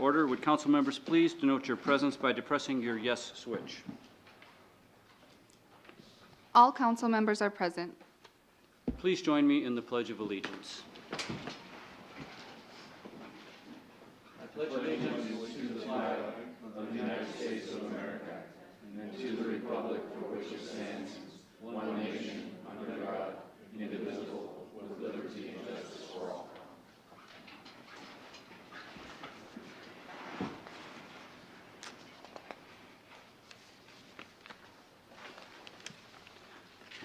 order. Would council members please denote your presence by depressing your yes switch? All council members are present. Please join me in the Pledge of Allegiance. I pledge allegiance to the flag of the United States of America and to the republic for which it stands, one nation, under God, indivisible, with liberty and justice for all.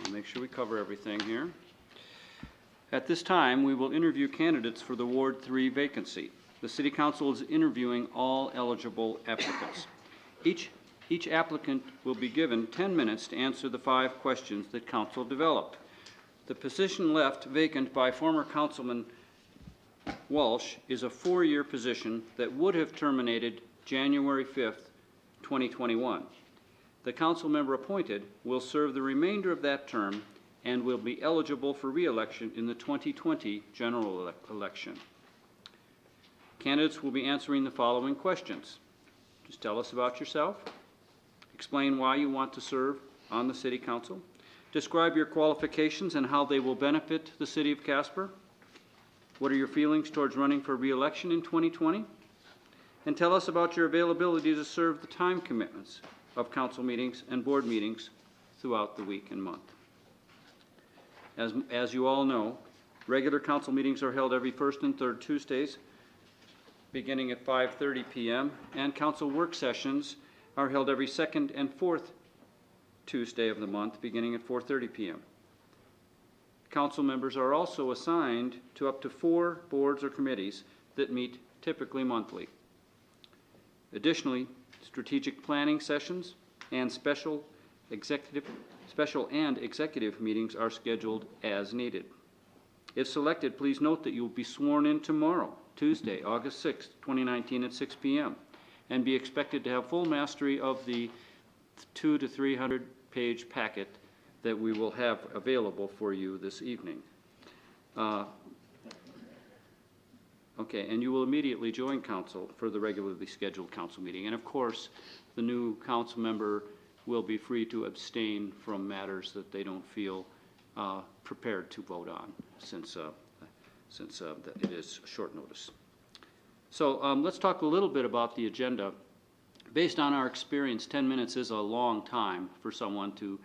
I'll make sure we cover everything here. At this time, we will interview candidates for the Ward 3 vacancy. The City Council is interviewing all eligible applicants. Each applicant will be given 10 minutes to answer the 5 questions that Council developed. The position left vacant by former Councilman Walsh is a 4-year position that would have terminated January 5th, 2021. The council member appointed will serve the remainder of that term and will be eligible for re-election in the 2020 general election. Candidates will be answering the following questions. Just tell us about yourself. Explain why you want to serve on the City Council. Describe your qualifications and how they will benefit the City of Casper. What are your feelings towards running for re-election in 2020? And tell us about your availability to serve the time commitments of council meetings and board meetings throughout the week and month. As you all know, regular council meetings are held every first and third Tuesdays beginning at 5:30 p.m. and council work sessions are held every second and fourth Tuesday of the month beginning at 4:30 p.m. Council members are also assigned to up to 4 boards or committees that meet typically monthly. Additionally, strategic planning sessions and special and executive meetings are scheduled as needed. If selected, please note that you will be sworn in tomorrow, Tuesday, August 6, 2019 at 6 p.m. and be expected to have full mastery of the 200 to 300 page packet that we will have available for you this evening. Okay, and you will immediately join council for the regularly scheduled council meeting. And of course, the new council member will be free to abstain from matters that they don't feel prepared to vote on, since it is short notice. So let's talk a little bit about the agenda. Based on our experience, 10 minutes is a long time for someone to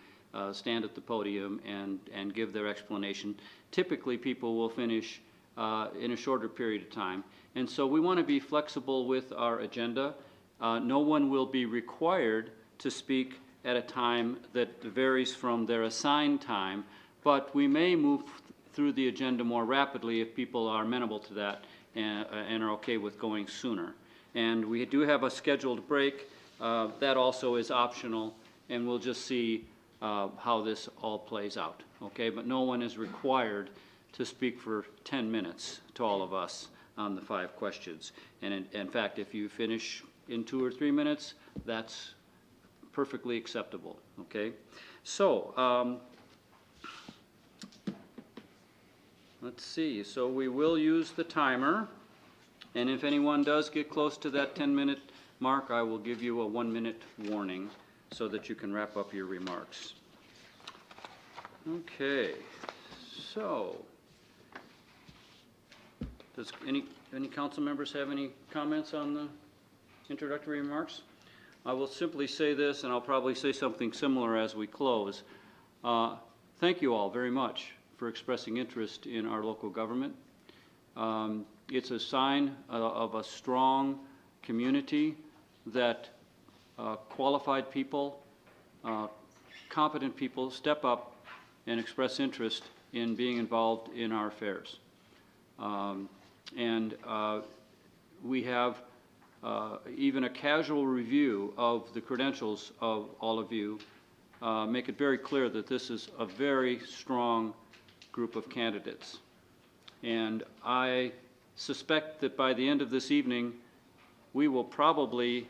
stand at the podium and give their explanation. Typically, people will finish in a shorter period of time. And so we want to be flexible with our agenda. No one will be required to speak at a time that varies from their assigned time, but we may move through the agenda more rapidly if people are amenable to that and are okay with going sooner. And we do have a scheduled break. That also is optional, and we'll just see how this all plays out, okay? But no one is required to speak for 10 minutes to all of us on the 5 questions. And in fact, if you finish in 2 or 3 minutes, that's perfectly acceptable, okay? So, let's see. So we will use the timer, and if anyone does get close to that 10-minute mark, I will give you a 1-minute warning so that you can wrap up your remarks. Okay, so does any council members have any comments on the introductory remarks? I will simply say this, and I'll probably say something similar as we close. Thank you all very much for expressing interest in our local government. It's a sign of a strong community that qualified people, competent people step up and express interest in being involved in our affairs. We have even a casual review of the credentials of all of you make it very clear that this is a very strong group of candidates. And I suspect that by the end of this evening, we will probably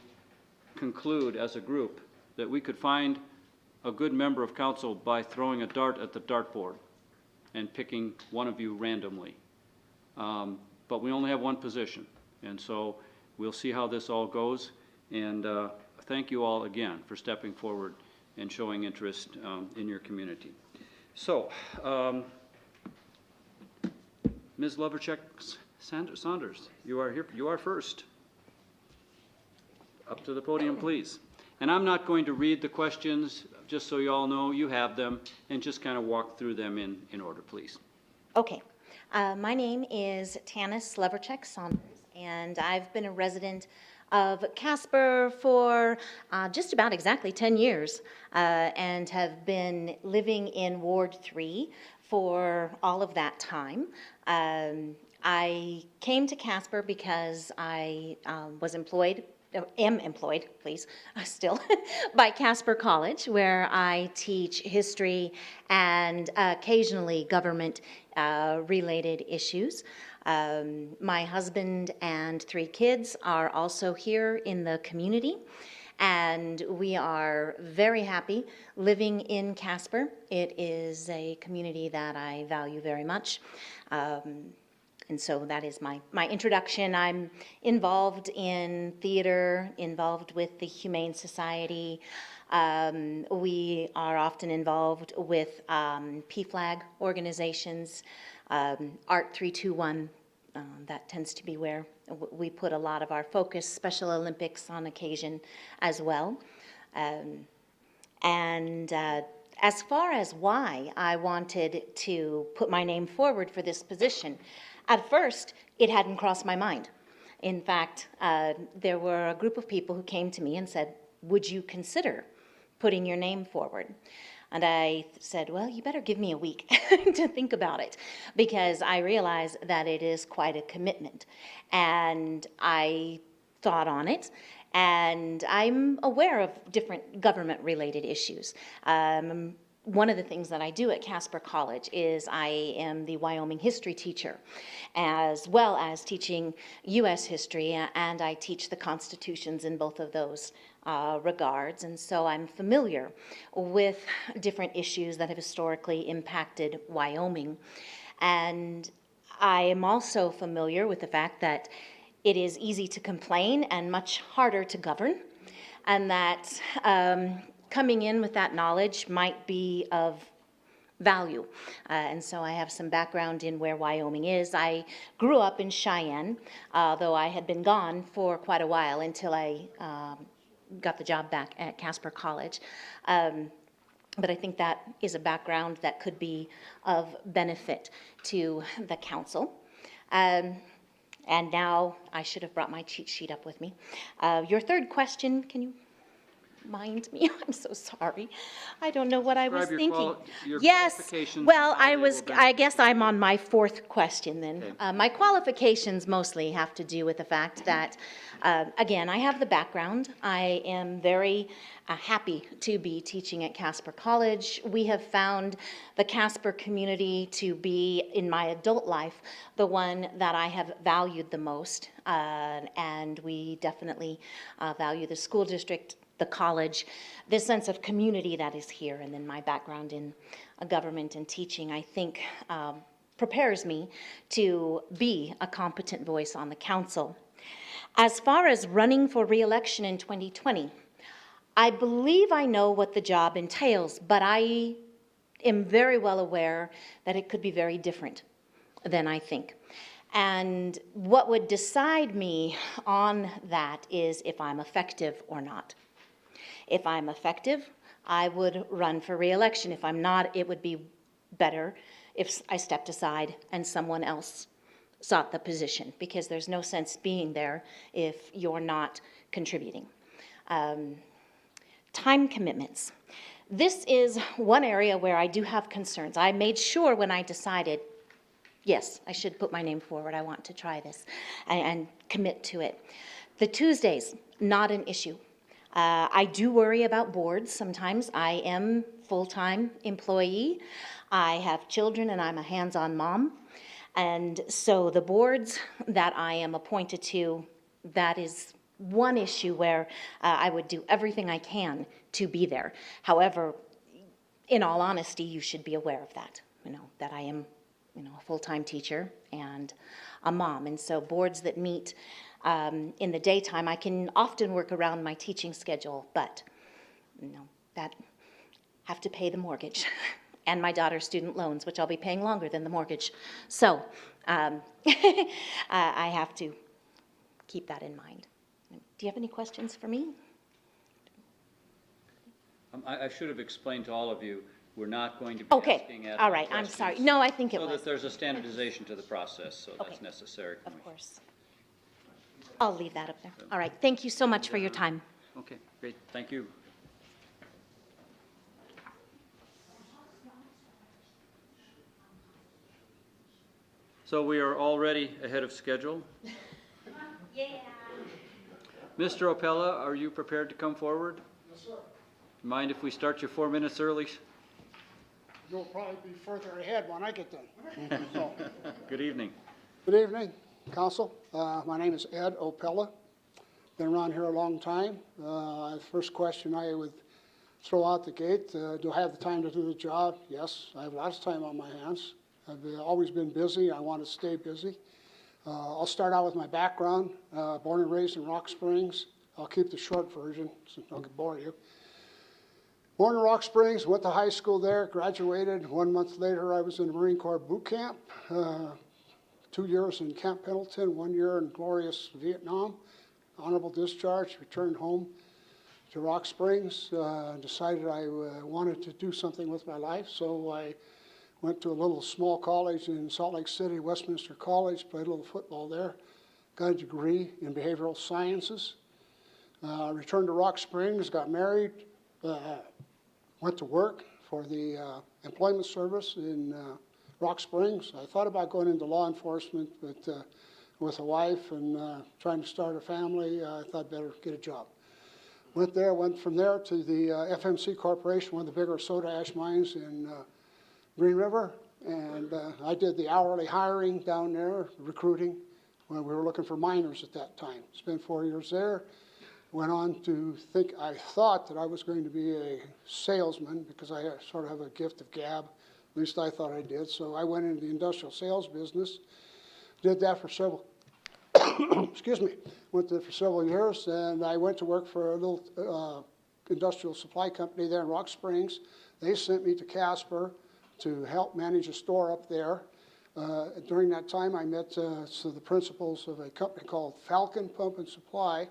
conclude as a group that we could find a good member of council by throwing a dart at the dartboard and picking one of you randomly. But we only have one position, and so we'll see how this all goes. And thank you all again for stepping forward and showing interest in your community. So, Ms. Lovercheck Saunders, you are here. You are first. Up to the podium, please. And I'm not going to read the questions, just so you all know you have them, and just kind of walk through them in order, please. Okay. My name is Tanis Lovercheck Saunders, and I've been a resident of Casper for just about exactly 10 years, and have been living in Ward 3 for all of that time. I came to Casper because I am employed, please, still, by Casper College, where I teach history and occasionally government-related issues. My husband and 3 kids are also here in the community, and we are very happy living in Casper. It is a community that I value very much. And so that is my introduction. I'm involved in theater, involved with the Humane Society. We are often involved with PFLAG organizations, Art 321. That tends to be where we put a lot of our focus, Special Olympics on occasion as well. As far as why I wanted to put my name forward for this position, at first, it hadn't crossed my mind. In fact, there were a group of people who came to me and said, would you consider putting your name forward? And I said, well, you better give me a week to think about it, because I realize that it is quite a commitment. And I thought on it, and I'm aware of different government-related issues. One of the things that I do at Casper College is I am the Wyoming history teacher, as well as teaching U.S. history, and I teach the constitutions in both of those regards. And so I'm familiar with different issues that have historically impacted Wyoming. And I am also familiar with the fact that it is easy to complain and much harder to govern, and that coming in with that knowledge might be of value. And so I have some background in where Wyoming is. I grew up in Cheyenne, though I had been gone for quite a while until I got the job back at Casper College. But I think that is a background that could be of benefit to the council. And now I should have brought my cheat sheet up with me. Your third question, can you mind me? I'm so sorry. I don't know what I was thinking. Yes. Well, I guess I'm on my 4th question then. Okay. My qualifications mostly have to do with the fact that, again, I have the background. I am very happy to be teaching at Casper College. We have found the Casper community to be, in my adult life, the one that I have valued the most. And we definitely value the school district, the college, this sense of community that is here, and then my background in government and teaching, I think, prepares me to be a competent voice on the council. As far as running for re-election in 2020, I believe I know what the job entails, but I am very well aware that it could be very different than I think. And what would decide me on that is if I'm effective or not. If I'm effective, I would run for re-election. If I'm not, it would be better if I stepped aside and someone else sought the position, because there's no sense being there if you're not contributing. Time commitments. This is one area where I do have concerns. I made sure when I decided, yes, I should put my name forward, I want to try this, and commit to it. The Tuesdays, not an issue. I do worry about boards sometimes. I am full-time employee. I have children and I'm a hands-on mom. And so the boards that I am appointed to, that is one issue where I would do everything I can to be there. However, in all honesty, you should be aware of that, that I am, a full-time teacher and a mom. And so boards that meet in the daytime. I can often work around my teaching schedule, but that have to pay the mortgage and my daughter's student loans, which I'll be paying longer than the mortgage. So I have to keep that in mind. Do you have any questions for me? I should have explained to all of you, we're not going to be Okay, asking all right, I'm sorry. questions No, I think it so was. that there's a standardization to the process, so Okay. that's necessary. Of course. I'll leave that up there. All right, thank you so much for your time. Okay, great, thank you. So we are already ahead of schedule. Yeah. Mr. Apella, are you prepared to come forward? Yes, sir. Mind if we start you 4 minutes early? You'll probably be further ahead when I get done. So, Good evening. good evening, council. My name is Ed Apella. Been around here a long time. The first question I would throw out the gate, do I have the time to do the job? Yes, I have lots of time on my hands. I've always been busy. I want to stay busy. I'll start out with my background. Born and raised in Rock Springs. I'll keep the short version so I don't bore you. Born in Rock Springs, went to high school there, graduated. 1 month later, I was in the Marine Corps boot camp. 2 years in Camp Pendleton, 1 year in glorious Vietnam. Honorable discharge, returned home to Rock Springs. Decided I wanted to do something with my life, so I went to a little small college in Salt Lake City, Westminster College, played a little football there. Got a degree in behavioral sciences. Returned to Rock Springs, got married. Went to work for the employment service in Rock Springs. I thought about going into law enforcement, but with a wife and trying to start a family, I thought better get a job. Went from there to the FMC Corporation, one of the bigger soda ash mines in Green River, and I did the hourly hiring down there, recruiting, when we were looking for miners at that time. Spent 4 years there. Went on to think, I thought that I was going to be a salesman because I sort of have a gift of gab. At least I thought I did. So I went into the industrial sales business. Did that for several, excuse me, went there for several years. And I went to work for a little industrial supply company there in Rock Springs. They sent me to Casper to help manage a store up there. During that time, I met the principals of a company called Falcon Pump and Supply,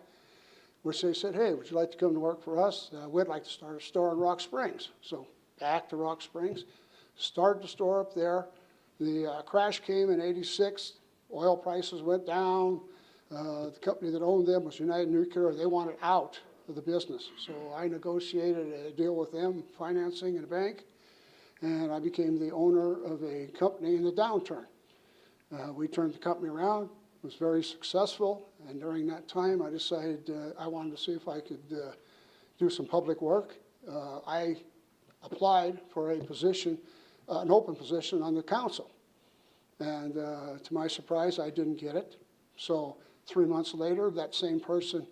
which they said, hey, would you like to come to work for us? We'd like to start a store in Rock Springs. So back to Rock Springs, started the store up there. The crash came in '86. Oil prices went down. The company that owned them was United Nuclear. They wanted out of the business. So I negotiated a deal with them, financing in a bank, and I became the owner of a company in the downturn. We turned the company around. Was very successful, and during that time I decided I wanted to see if I could do some public work. I applied for a position, an open position on the council, and to my surprise I didn't get it. So 3 months later, that same person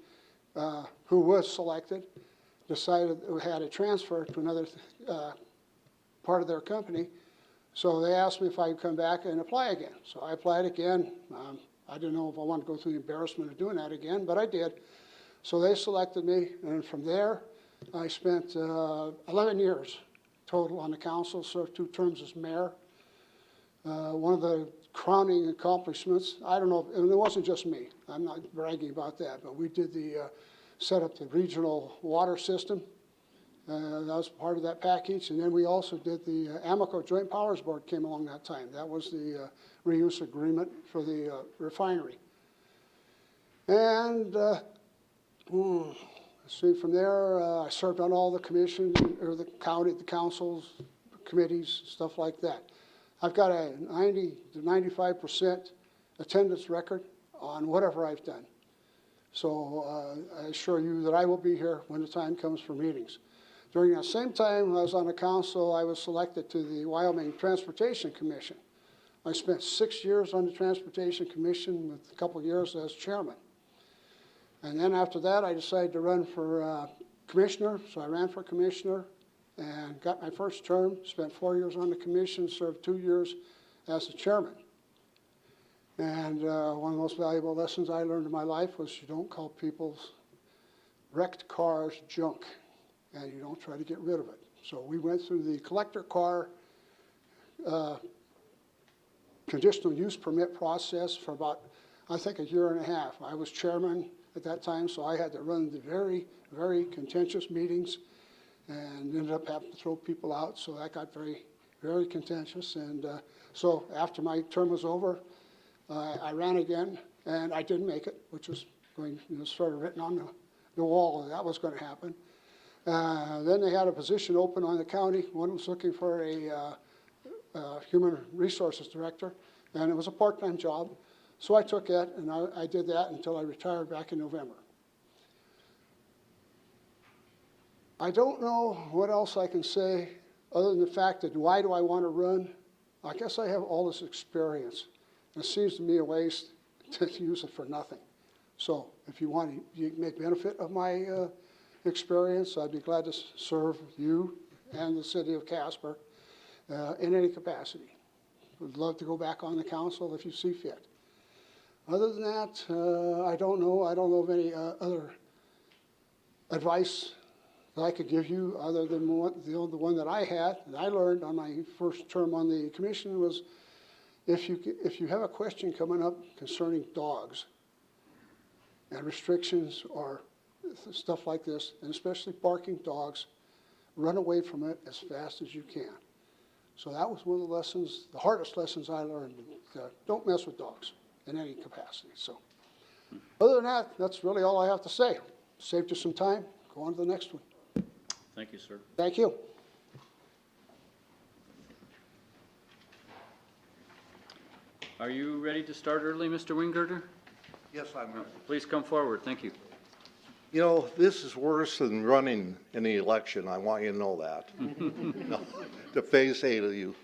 who was selected decided had a transfer to another part of their company, so they asked me if I could come back and apply again. So I applied again. I didn't know if I wanted to go through the embarrassment of doing that again, but I did. So they selected me, and from there, I spent 11 years total on the council, served 2 terms as mayor. One of the crowning accomplishments, I don't know, and it wasn't just me, I'm not bragging about that, but we did set up the regional water system. That was part of that package, and then we also did the Amoco Joint Powers Board came along that time. That was the reuse agreement for the refinery. And see, from there, I served on all the commissions, or the councils, committees, stuff like that. I've got a 90 to 95% attendance record on whatever I've done. So I assure you that I will be here when the time comes for meetings. During that same time I was on the council, I was selected to the Wyoming Transportation Commission. I spent 6 years on the Transportation Commission with a couple of years as chairman. And then after that, I decided to run for commissioner, so I ran for commissioner and got my first term, spent 4 years on the commission, served 2 years as the chairman. And one of the most valuable lessons I learned in my life was you don't call people's wrecked cars junk, and you don't try to get rid of it. So we went through the collector car conditional use permit process for about, I think, a year and a half. I was chairman at that time, so I had to run the very, very contentious meetings and ended up having to throw people out, so that got very, very contentious. And so after my term was over, I ran again, and I didn't make it, which was going, sort of written on the wall that was going to happen. Then they had a position open on the county. One was looking for a human resources director, and it was a part-time job. So I took it, and I did that until I retired back in November. I don't know what else I can say other than the fact that why do I want to run? I guess I have all this experience. It seems to me a waste to use it for nothing. So if you want to make benefit of my experience, I'd be glad to serve you and the city of Casper in any capacity. Would love to go back on the council if you see fit. Other than that, I don't know. I don't know of any other advice that I could give you other than the one that I had, that I learned on my first term on the commission was if you have a question coming up concerning dogs and restrictions or stuff like this, and especially barking dogs, run away from it as fast as you can. So that was one of the lessons, the hardest lessons I learned. Don't mess with dogs in any capacity. So other than that, that's really all I have to say. Saved you some time. Go on to the next one. Thank you, sir. Thank you. Are you ready to start early, Mr. Wingirter? Yes, I'm ready. Please come forward. Thank you. You know, this is worse than running in the election. I want you to know that. No, to face 8 of you,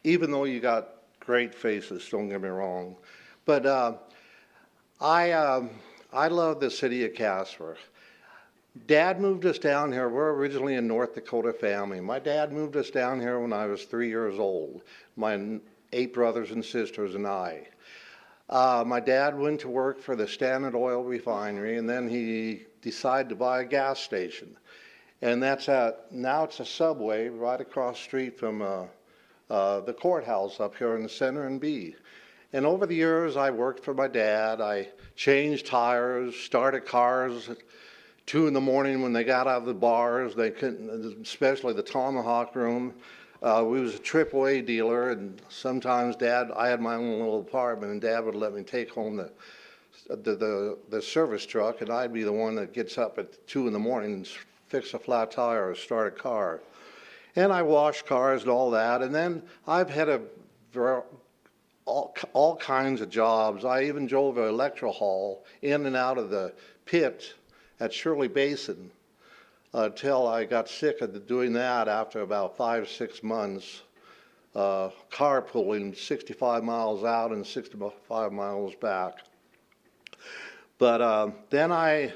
even though you got great faces, don't get me wrong. But I love the city of Casper. Dad moved us down here. We're originally a North Dakota family. My dad moved us down here when I was 3 years old. My 8 brothers and sisters and I. My dad went to work for the Standard Oil refinery, and then he decided to buy a gas station. And now it's a Subway right across the street from the courthouse up here in the center in B. And over the years, I worked for my dad. I changed tires, started cars at 2 in the morning when they got out of the bars. They couldn't, especially the Tomahawk room. We was a AAA dealer, and sometimes I had my own little apartment, and Dad would let me take home the service truck, and I'd be the one that gets up at 2 in the morning and fix a flat tire or start a car. And I washed cars and all that, and then I've had all kinds of jobs. I even drove an electro haul in and out of the pit at Shirley Basin. Until I got sick of doing that after about 5 or 6 months, carpooling 65 miles out and 65 miles back. But then I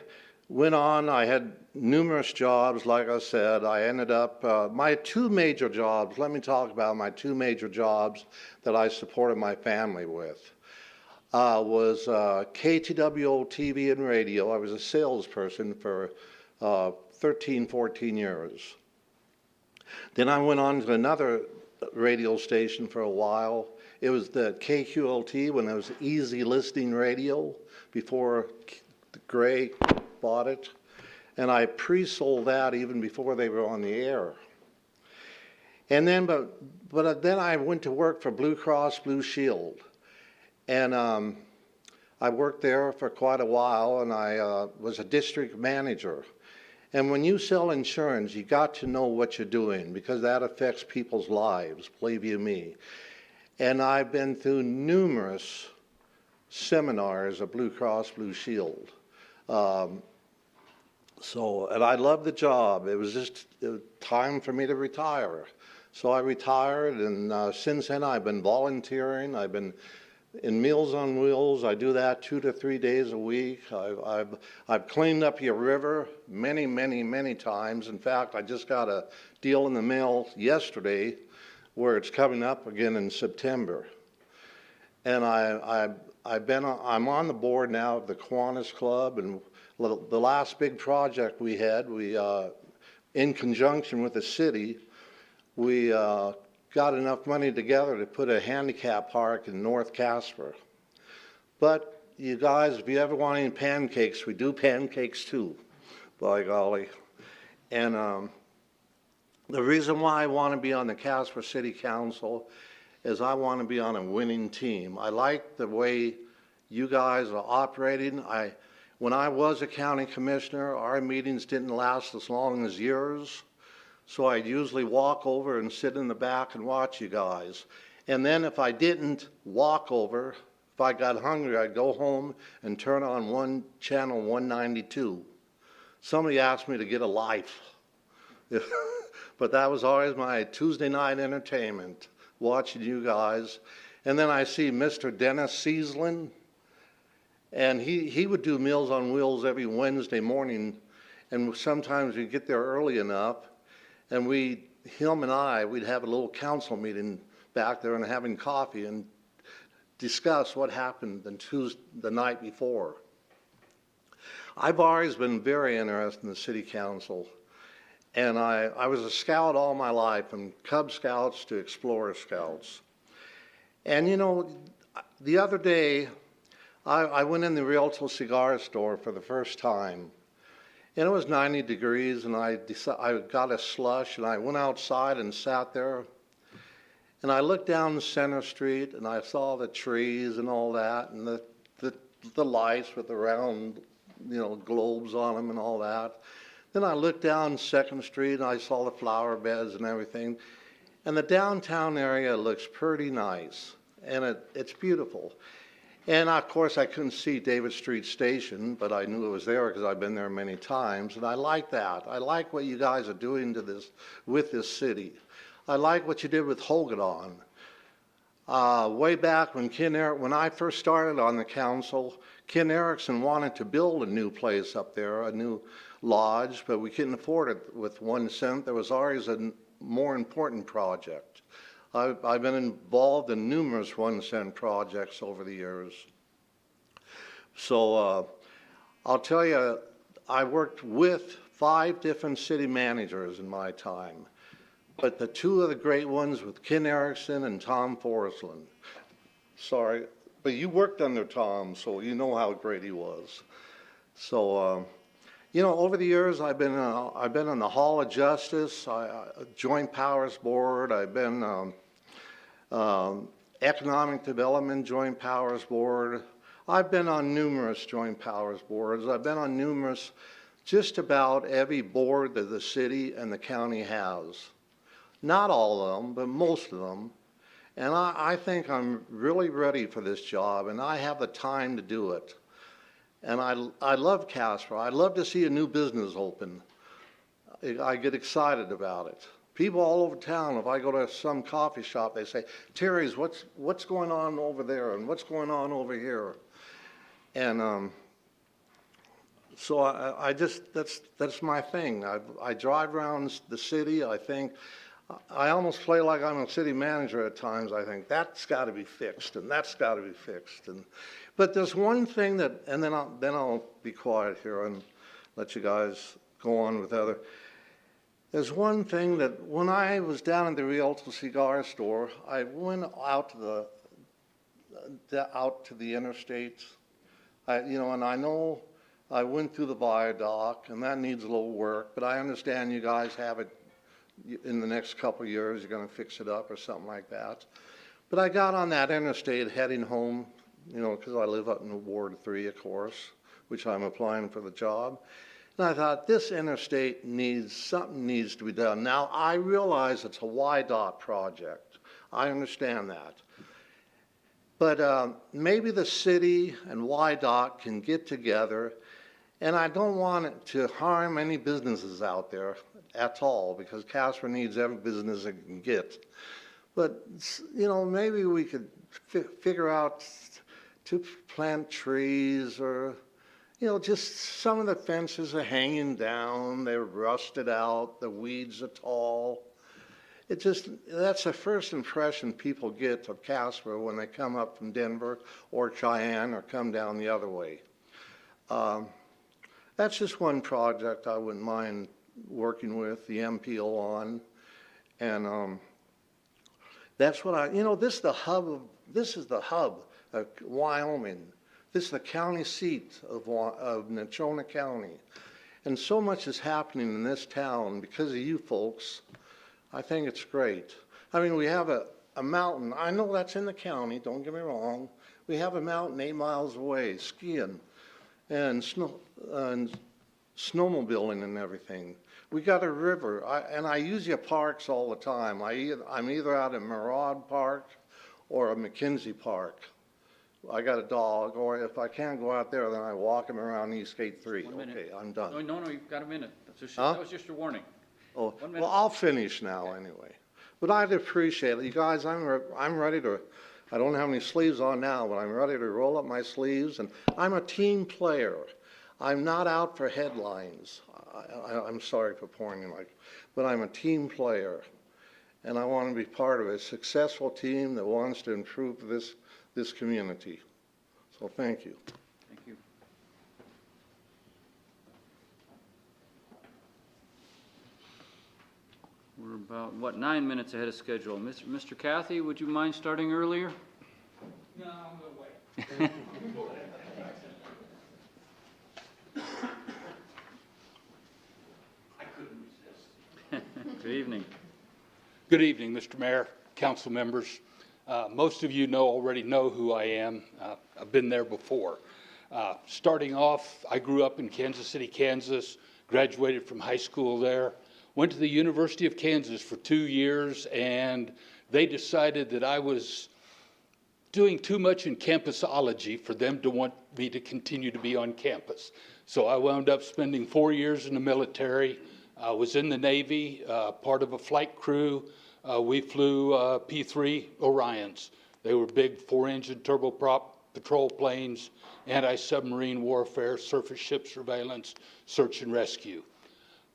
went on. I had numerous jobs, like I said. I ended up, my 2 major jobs, let me talk about my 2 major jobs that I supported my family with. Was KTWO TV and radio. I was a salesperson for 13, 14 years. Then I went on to another radio station for a while. It was the KQLT when it was Easy Listening Radio before Gray bought it. And I pre-sold that even before they were on the air. And then, but then I went to work for Blue Cross Blue Shield. And I worked there for quite a while, and I was a district manager. And when you sell insurance, you got to know what you're doing because that affects people's lives, believe you me. And I've been through numerous seminars of Blue Cross Blue Shield. And I loved the job. It was just time for me to retire. So I retired, and since then I've been volunteering. I've been in Meals on Wheels. I do that 2 to 3 days a week. I've cleaned up your river many, many, many times. In fact, I just got a deal in the mail yesterday where it's coming up again in September. And I'm on the board now of the Kiwanis Club, and the last big project we had, in conjunction with the city, we got enough money together to put a handicap park in North Casper. But you guys, if you ever want any pancakes, we do pancakes too, by golly. And the reason why I want to be on the Casper City Council is I want to be on a winning team. I like the way you guys are operating. When I was a county commissioner, our meetings didn't last as long as yours. So I'd usually walk over and sit in the back and watch you guys. And then if I didn't walk over, if I got hungry, I'd go home and turn on channel 192. Somebody asked me to get a life. But that was always my Tuesday night entertainment, watching you guys. And then I see Mr. Dennis Seaslin, and he would do Meals on Wheels every Wednesday morning, and sometimes we'd get there early enough, and we'd have a little council meeting back there and having coffee and discuss what happened the night before. I've always been very interested in the city council. And I was a scout all my life, from Cub Scouts to Explorer Scouts. And you know, the other day, I went in the Rialto cigar store for the first time. And it was 90 degrees, and I got a slush, and I went outside and sat there. And I looked down Center Street, and I saw the trees and all that, and the lights with the round, globes on them and all that. Then I looked down 2nd Street, and I saw the flower beds and everything. And the downtown area looks pretty nice, and it's beautiful. And of course, I couldn't see David Street Station, but I knew it was there because I've been there many times, and I like that. I like what you guys are doing with this city. I like what you did with Hogadon. Way back when I first started on the council, Ken Erickson wanted to build a new place up there, a new lodge, but we couldn't afford it with 1 cent. There was always a more important project. I've been involved in numerous 1 cent projects over the years. So I'll tell you, I worked with 5 different city managers in my time, but the 2 of the great ones with Ken Erickson and Tom Forslund. Sorry, but you worked under Tom, so you know how great he was. So, over the years, I've been on the Hall of Justice, Joint Powers Board. I've been Economic Development Joint Powers Board. I've been on numerous Joint Powers Boards. I've been on numerous, just about every board that the city and the county has. Not all of them, but most of them. And I think I'm really ready for this job, and I have the time to do it. And I love Casper. I love to see a new business open. I get excited about it. People all over town, if I go to some coffee shop, they say, "Terry's, what's going on over there, and what's going on over here?" And so that's my thing. I drive around the city. I almost play like I'm a city manager at times. I think that's got to be fixed, and that's got to be fixed. But there's one thing and then I'll be quiet here and let you guys go on with other. There's one thing that when I was down in the Rialto cigar store, I went out to the interstate, and I know I went through the viaduct, and that needs a little work, but I understand you guys have it in the next couple of years. You're going to fix it up or something like that. But I got on that interstate heading home, because I live up in Ward 3, of course, which I'm applying for the job. And I thought, this interstate something needs to be done. Now, I realize it's a YDOT project. I understand that. But maybe the city and YDOT can get together, and I don't want it to harm any businesses out there at all, because Casper needs every business it can get. But, maybe we could figure out to plant trees, or, just some of the fences are hanging down, they're rusted out, the weeds are tall. that's the first impression people get of Casper when they come up from Denver or Cheyenne or come down the other way. That's just one project I wouldn't mind working with the MPO on. And that's what this is the hub of Wyoming. This is the county seat of Nechona County. And so much is happening in this town because of you folks. I think it's great. I mean, we have a mountain. I know that's in the county, don't get me wrong. We have a mountain 8 miles away, skiing and snowmobiling and everything. We got a river, and I use your parks all the time. I'm either out at Murad Park or at McKenzie Park. I got a dog, or if I can't go out there, then I walk him around East Gate 3. Okay, I'm done. No, you've got a minute. Huh? That was just your warning. Oh, 1 minute. well, I'll finish now anyway. But I'd appreciate it. You guys, I'm ready to, I don't have any sleeves on now, but I'm ready to roll up my sleeves, and I'm a team player. I'm not out for headlines. I'm sorry for pouring in but I'm a team player, and I want to be part of a successful team that wants to improve this community. So thank you. Thank you. We're about, 9 minutes ahead of schedule. Mr. Cathy, would you mind starting earlier? No, I'm going to wait. I couldn't resist. Good evening. Good evening, Mr. Mayor, council members. Most of you already know who I am. I've been there before. Starting off, I grew up in Kansas City, Kansas, graduated from high school there, went to the University of Kansas for 2 years, and they decided that I was doing too much in campusology for them to want me to continue to be on campus. So I wound up spending 4 years in the military. I was in the Navy, part of a flight crew. We flew P-3 Orions. They were big 4-engine turboprop patrol planes, anti-submarine warfare, surface ship surveillance, search and rescue.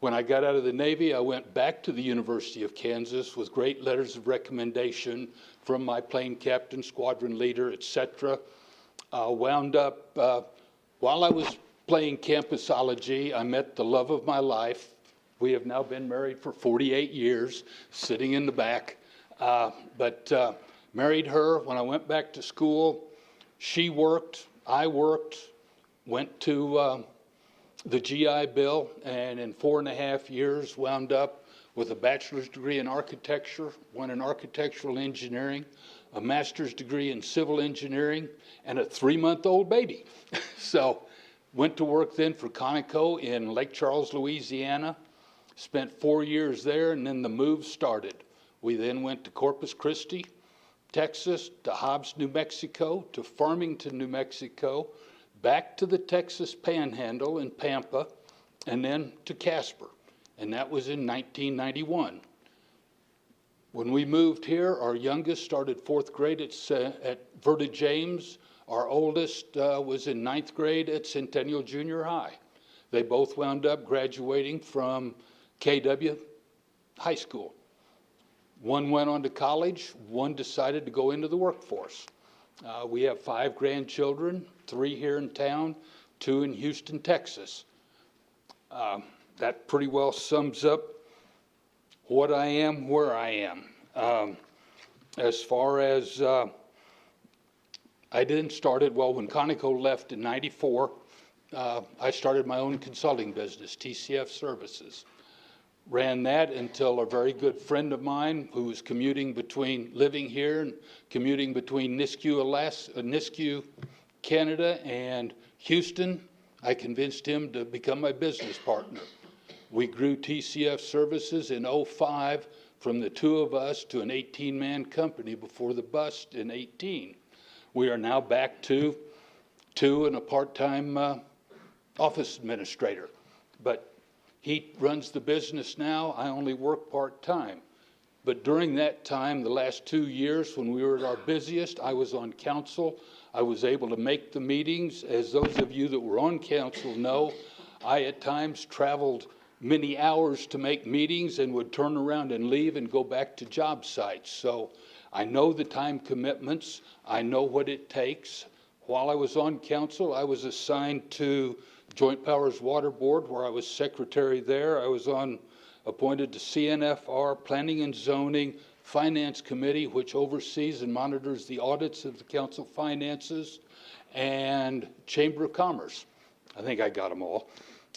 When I got out of the Navy, I went back to the University of Kansas with great letters of recommendation from my plane captain, squadron leader, etc. Wound up, while I was playing campusology, I met the love of my life. We have now been married for 48 years, sitting in the back. Married her when I went back to school. She worked, I worked, went to the GI Bill, and in 4.5 years wound up with a bachelor's degree in architecture, one in architectural engineering, a master's degree in civil engineering, and a 3-month-old baby. So went to work then for Conoco in Lake Charles, Louisiana. Spent 4 years there, and then the move started. We then went to Corpus Christi, Texas, to Hobbs, New Mexico, to Farmington, New Mexico, back to the Texas Panhandle in Pampa, and then to Casper. And that was in 1991. When we moved here, our youngest started 4th grade at Verta James. Our oldest was in 9th grade at Centennial Junior High. They both wound up graduating from KW High School. One went on to college, one decided to go into the workforce. We have 5 grandchildren, 3 here in town, 2 in Houston, Texas. That pretty well sums up what I am, where I am. As far as I didn't start it, well, when Conoco left in '94, I started my own consulting business, TCF Services. Ran that until a very good friend of mine who was living here and commuting between Nisku, Canada and Houston, I convinced him to become my business partner. We grew TCF Services in '05 from the 2 of us to an 18-man company before the bust in '18. We are now back to 2 and a part-time office administrator. But he runs the business now. I only work part-time. But during that time, the last 2 years, when we were at our busiest, I was on council. I was able to make the meetings. As those of you that were on council know, I at times traveled many hours to make meetings and would turn around and leave and go back to job sites. So I know the time commitments. I know what it takes. While I was on council, I was assigned to Joint Powers Water Board, where I was secretary there. I was appointed to CNFR, Planning and Zoning, Finance Committee, which oversees and monitors the audits of the council finances, and Chamber of Commerce. I think I got them all.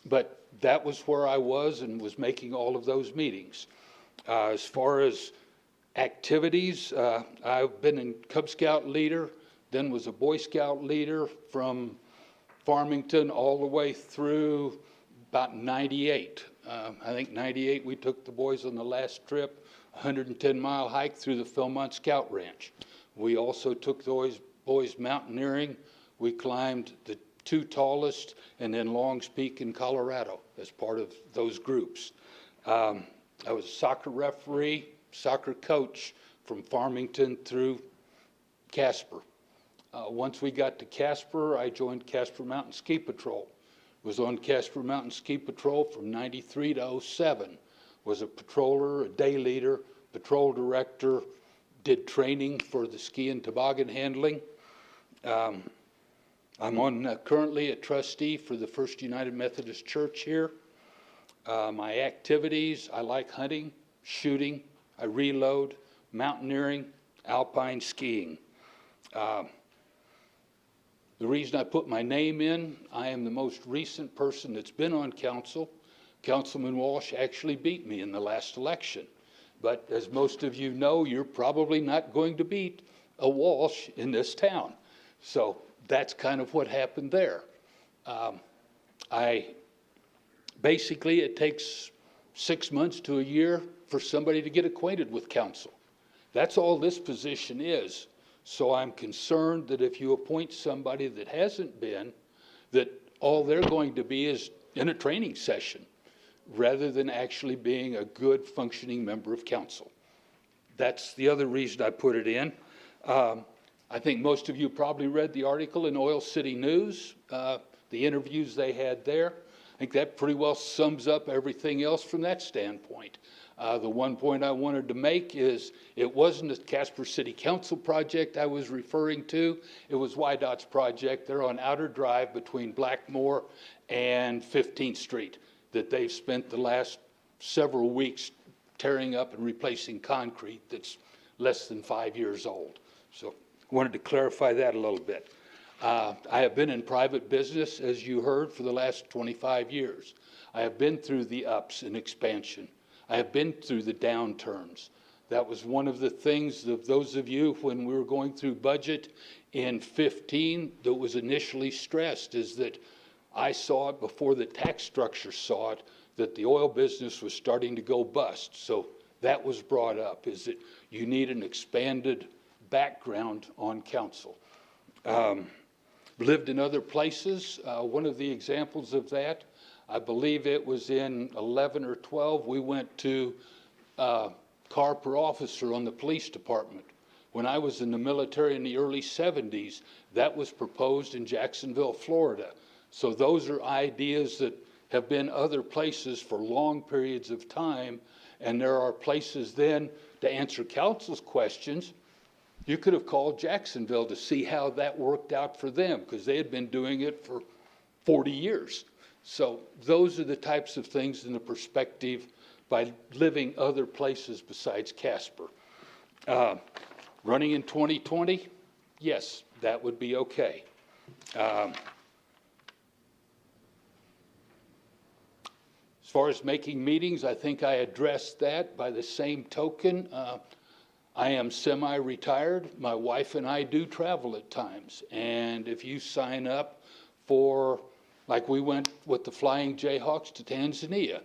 But that was where I was and was making all of those meetings. As far as activities, I've been a Cub Scout leader, then was a Boy Scout leader from Farmington all the way through about 98. I think 98 we took the boys on the last trip, 110-mile hike through the Philmont Scout Ranch. We also took those boys mountaineering. We climbed the 2 tallest and then Long's Peak in Colorado as part of those groups. I was a soccer referee, soccer coach from Farmington through Casper. Once we got to Casper, I joined Casper Mountain Ski Patrol. Was on Casper Mountain Ski Patrol from 93 to 07. Was a patroller, a day leader, patrol director, did training for the ski and toboggan handling. I'm currently a trustee for the First United Methodist Church here. My activities, I like hunting, shooting, I reload, mountaineering, alpine skiing. The reason I put my name in, I am the most recent person that's been on council. Councilman Walsh actually beat me in the last election. But as most of you know, you're probably not going to beat a Walsh in this town. So that's kind of what happened there. Basically, it takes 6 months to a year for somebody to get acquainted with council. That's all this position is. So I'm concerned that if you appoint somebody that hasn't been, that all they're going to be is in a training session rather than actually being a good functioning member of council. That's the other reason I put it in. I think most of you probably read the article in Oil City News, the interviews they had there. I think that pretty well sums up everything else from that standpoint. The one point I wanted to make is it wasn't a Casper City Council project I was referring to. It was YDOT's project. They're on Outer Drive between Blackmore and 15th Street that they've spent the last several weeks tearing up and replacing concrete that's less than 5 years old. So I wanted to clarify that a little bit. I have been in private business, as you heard, for the last 25 years. I have been through the ups and expansion. I have been through the downturns. That was one of the things of those of you when we were going through budget in 15 that was initially stressed is that I saw it before the tax structure saw it, that the oil business was starting to go bust. So that was brought up, is that you need an expanded background on council. Lived in other places. One of the examples of that, I believe it was in 11 or 12, we went to car per officer on the police department. When I was in the military in the early 70s, that was proposed in Jacksonville, Florida. So those are ideas that have been other places for long periods of time, and there are places then to answer council's questions. You could have called Jacksonville to see how that worked out for them because they had been doing it for 40 years. So those are the types of things in the perspective by living other places besides Casper. Running in 2020, yes, that would be okay. As far as making meetings, I think I addressed that. By the same token, I am semi-retired. My wife and I do travel at times. And if you sign up for, like we went with the Flying Jayhawks to Tanzania,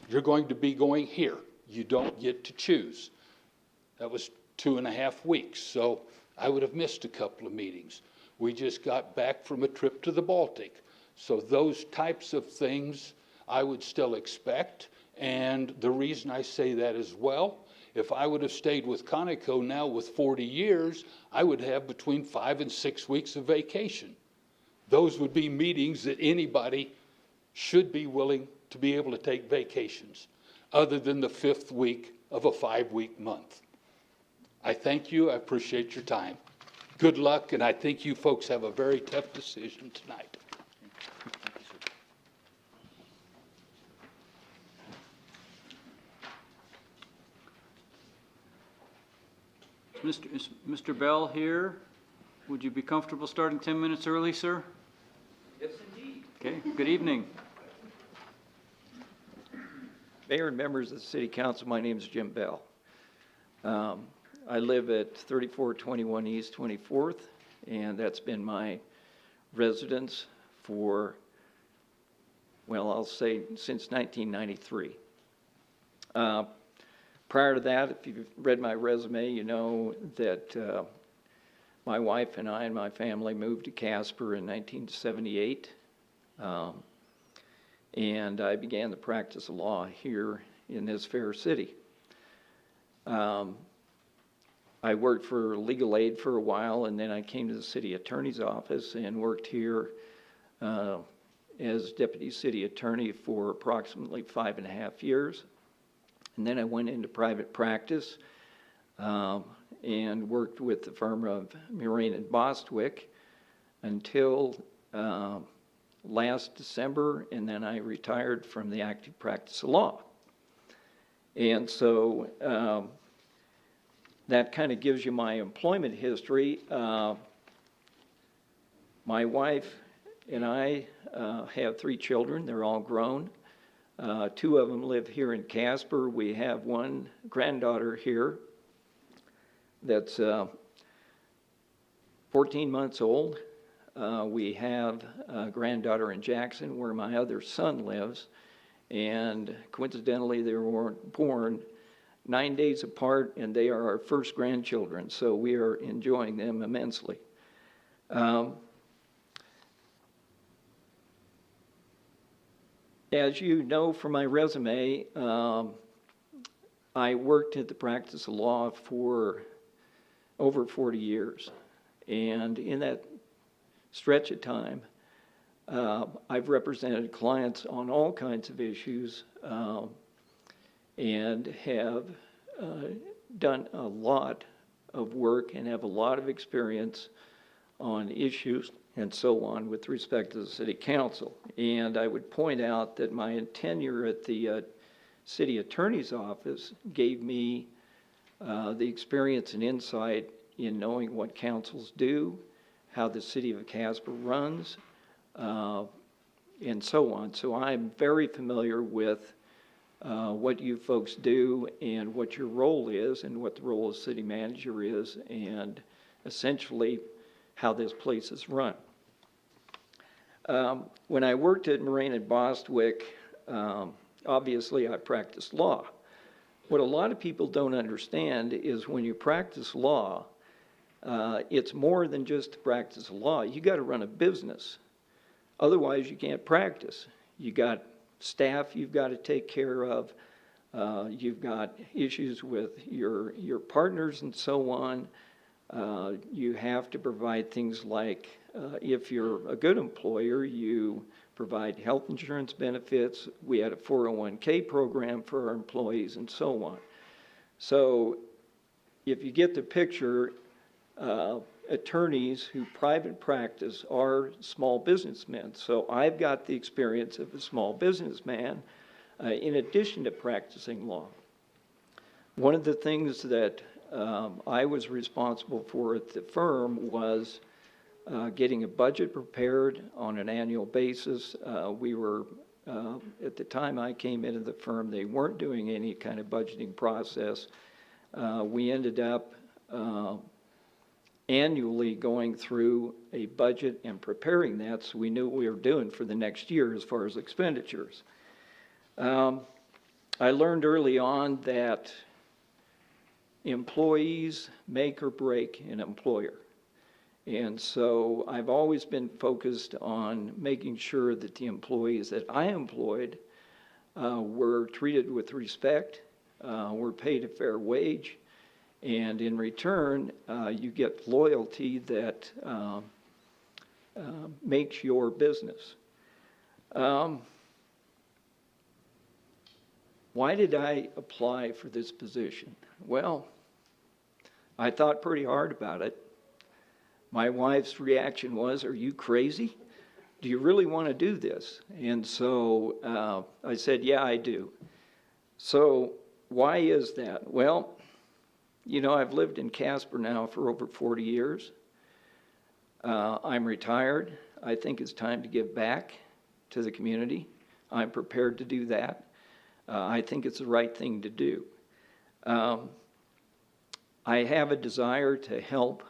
you're going to be going here. You don't get to choose. That was 2.5 weeks, so I would have missed a couple of meetings. We just got back from a trip to the Baltic. So those types of things I would still expect. And the reason I say that as well, if I would have stayed with Conoco now with 40 years, I would have between 5 and 6 weeks of vacation. Those would be meetings that anybody should be willing to be able to take vacations other than the 5th week of a 5-week month. I thank you. I appreciate your time. Good luck, and I think you folks have a very tough decision tonight. Is Mr. Bell here? Would you be comfortable starting 10 minutes early, sir? Yes, indeed. Okay, good evening. Mayor and members of the City Council, my name is Jim Bell. I live at 3421 East 24th, and that's been my residence for, well, I'll say since 1993. Prior to that, if you've read my resume, you know that my wife and I and my family moved to Casper in 1978. And I began the practice of law here in this fair city. I worked for legal aid for a while, and then I came to the city attorney's office and worked here as deputy city attorney for approximately 5.5 years. And then I went into private practice and worked with the firm of Murrain and Bostwick until last December, and then I retired from the active practice of law. And so that kind of gives you my employment history. My wife and I have 3 children. They're all grown. 2 of them live here in Casper. We have 1 granddaughter here that's 14 months old. We have a granddaughter in Jackson, where my other son lives, and coincidentally, they were born 9 days apart, and they are our first grandchildren, so we are enjoying them immensely. As you know from my resume, I worked at the practice of law for over 40 years, and in that stretch of time, I've represented clients on all kinds of issues and have done a lot of work and have a lot of experience on issues and so on with respect to the City Council. And I would point out that my tenure at the City Attorney's Office gave me the experience and insight in knowing what councils do, how the City of Casper runs, and so on. So I'm very familiar with what you folks do and what your role is and what the role of city manager is, and essentially how this place is run. When I worked at Murrain and Bostwick, obviously I practiced law. What a lot of people don't understand is when you practice law, it's more than just the practice of law. You got to run a business. Otherwise, you can't practice. You got staff you've got to take care of. You've got issues with your partners and so on. You have to provide things like, if you're a good employer, you provide health insurance benefits. We had a 401k program for our employees and so on. So if you get the picture, attorneys who private practice are small businessmen. So I've got the experience of a small businessman in addition to practicing law. One of the things that I was responsible for at the firm was getting a budget prepared on an annual basis. We were, at the time I came into the firm, they weren't doing any kind of budgeting process. We ended up annually going through a budget and preparing that so we knew what we were doing for the next year as far as expenditures. I learned early on that employees make or break an employer. And so I've always been focused on making sure that the employees that I employed were treated with respect, were paid a fair wage, and in return, you get loyalty that makes your business. Why did I apply for this position? Well, I thought pretty hard about it. My wife's reaction was, "Are you crazy? Do you really want to do this?" And so I said, "Yeah, I do." So why is that? Well, you know, I've lived in Casper now for over 40 years. I'm retired. I think it's time to give back to the community. I'm prepared to do that. I think it's the right thing to do. I have a desire to help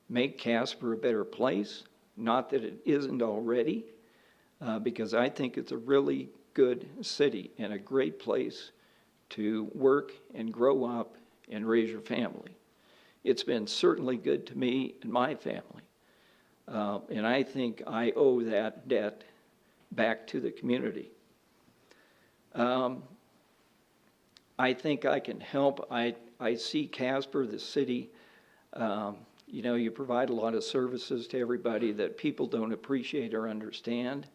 make Casper a better place, not that it isn't already, because I think it's a really good city and a great place to work and grow up and raise your family. It's been certainly good to me and my family. And I think I owe that debt back to the community. I think I can help. I see Casper, the city, you know, you provide a lot of services to everybody that people don't appreciate or understand.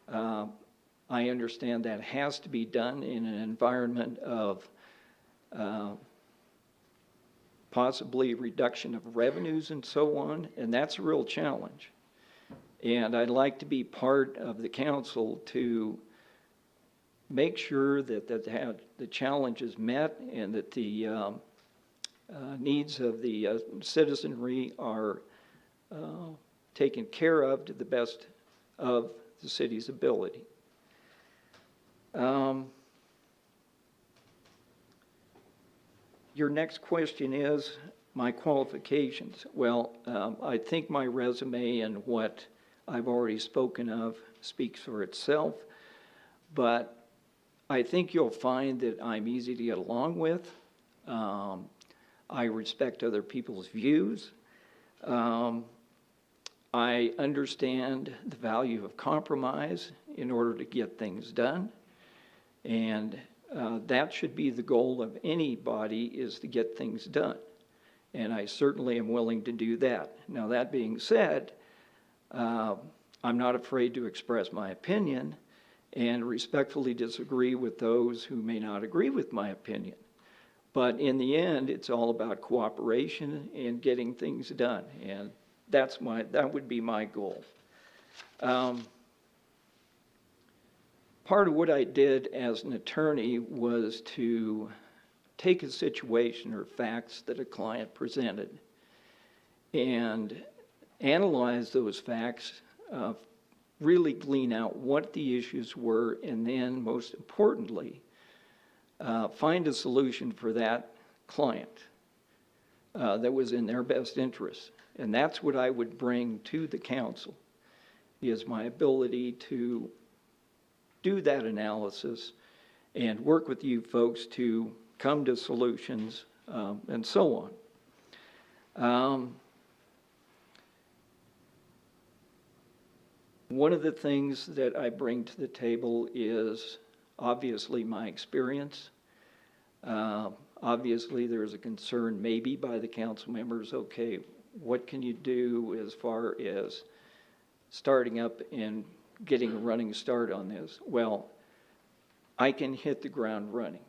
I understand that has to be done in an environment of possibly reduction of revenues and so on, and that's a real challenge. And I'd like to be part of the council to make sure that the challenge is met and that the needs of the citizenry are taken care of to the best of the city's ability. Your next question is my qualifications. Well, I think my resume and what I've already spoken of speaks for itself, but I think you'll find that I'm easy to get along with. I respect other people's views. I understand the value of compromise in order to get things done. And that should be the goal of anybody, is to get things done. And I certainly am willing to do that. Now, that being said, I'm not afraid to express my opinion and respectfully disagree with those who may not agree with my opinion. But in the end, it's all about cooperation and getting things done. And that would be my goal. Part of what I did as an attorney was to take a situation or facts that a client presented and analyze those facts, really glean out what the issues were, and then, most importantly, find a solution for that client that was in their best interest. And that's what I would bring to the council, is my ability to do that analysis and work with you folks to come to solutions and so on. One of the things that I bring to the table is obviously my experience. Obviously, there's a concern maybe by the council members, okay, what can you do as far as starting up and getting a running start on this? Well, I can hit the ground running.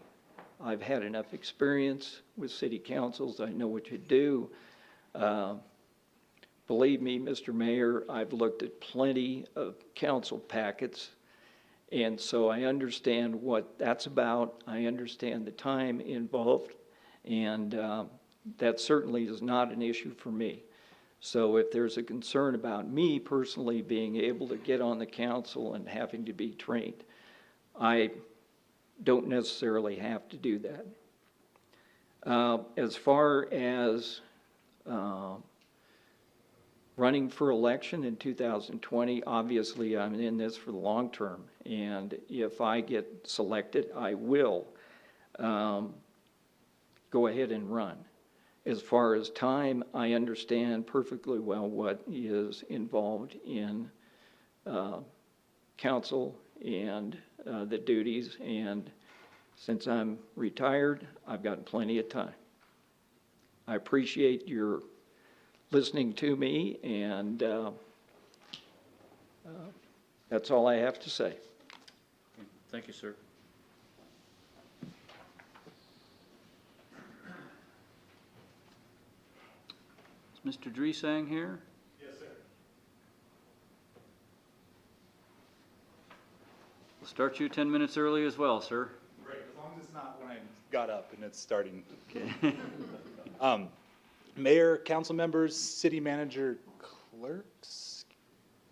I've had enough experience with city councils. I know what you do. Believe me, Mr. Mayor, I've looked at plenty of council packets, and so I understand what that's about. I understand the time involved, and that certainly is not an issue for me. So if there's a concern about me personally being able to get on the council and having to be trained, I don't necessarily have to do that. As far as running for election in 2020, obviously I'm in this for the long term, and if I get selected, I will go ahead and run. As far as time, I understand perfectly well what is involved in council and the duties, and since I'm retired, I've got plenty of time. I appreciate your listening to me, and that's all I have to say. Thank you, sir. Mr. Dresang here? Yes, sir. We'll start you 10 minutes early as well, sir. Great, as long as it's not when I got up and it's starting. Okay. Mayor, council members, city manager, clerks?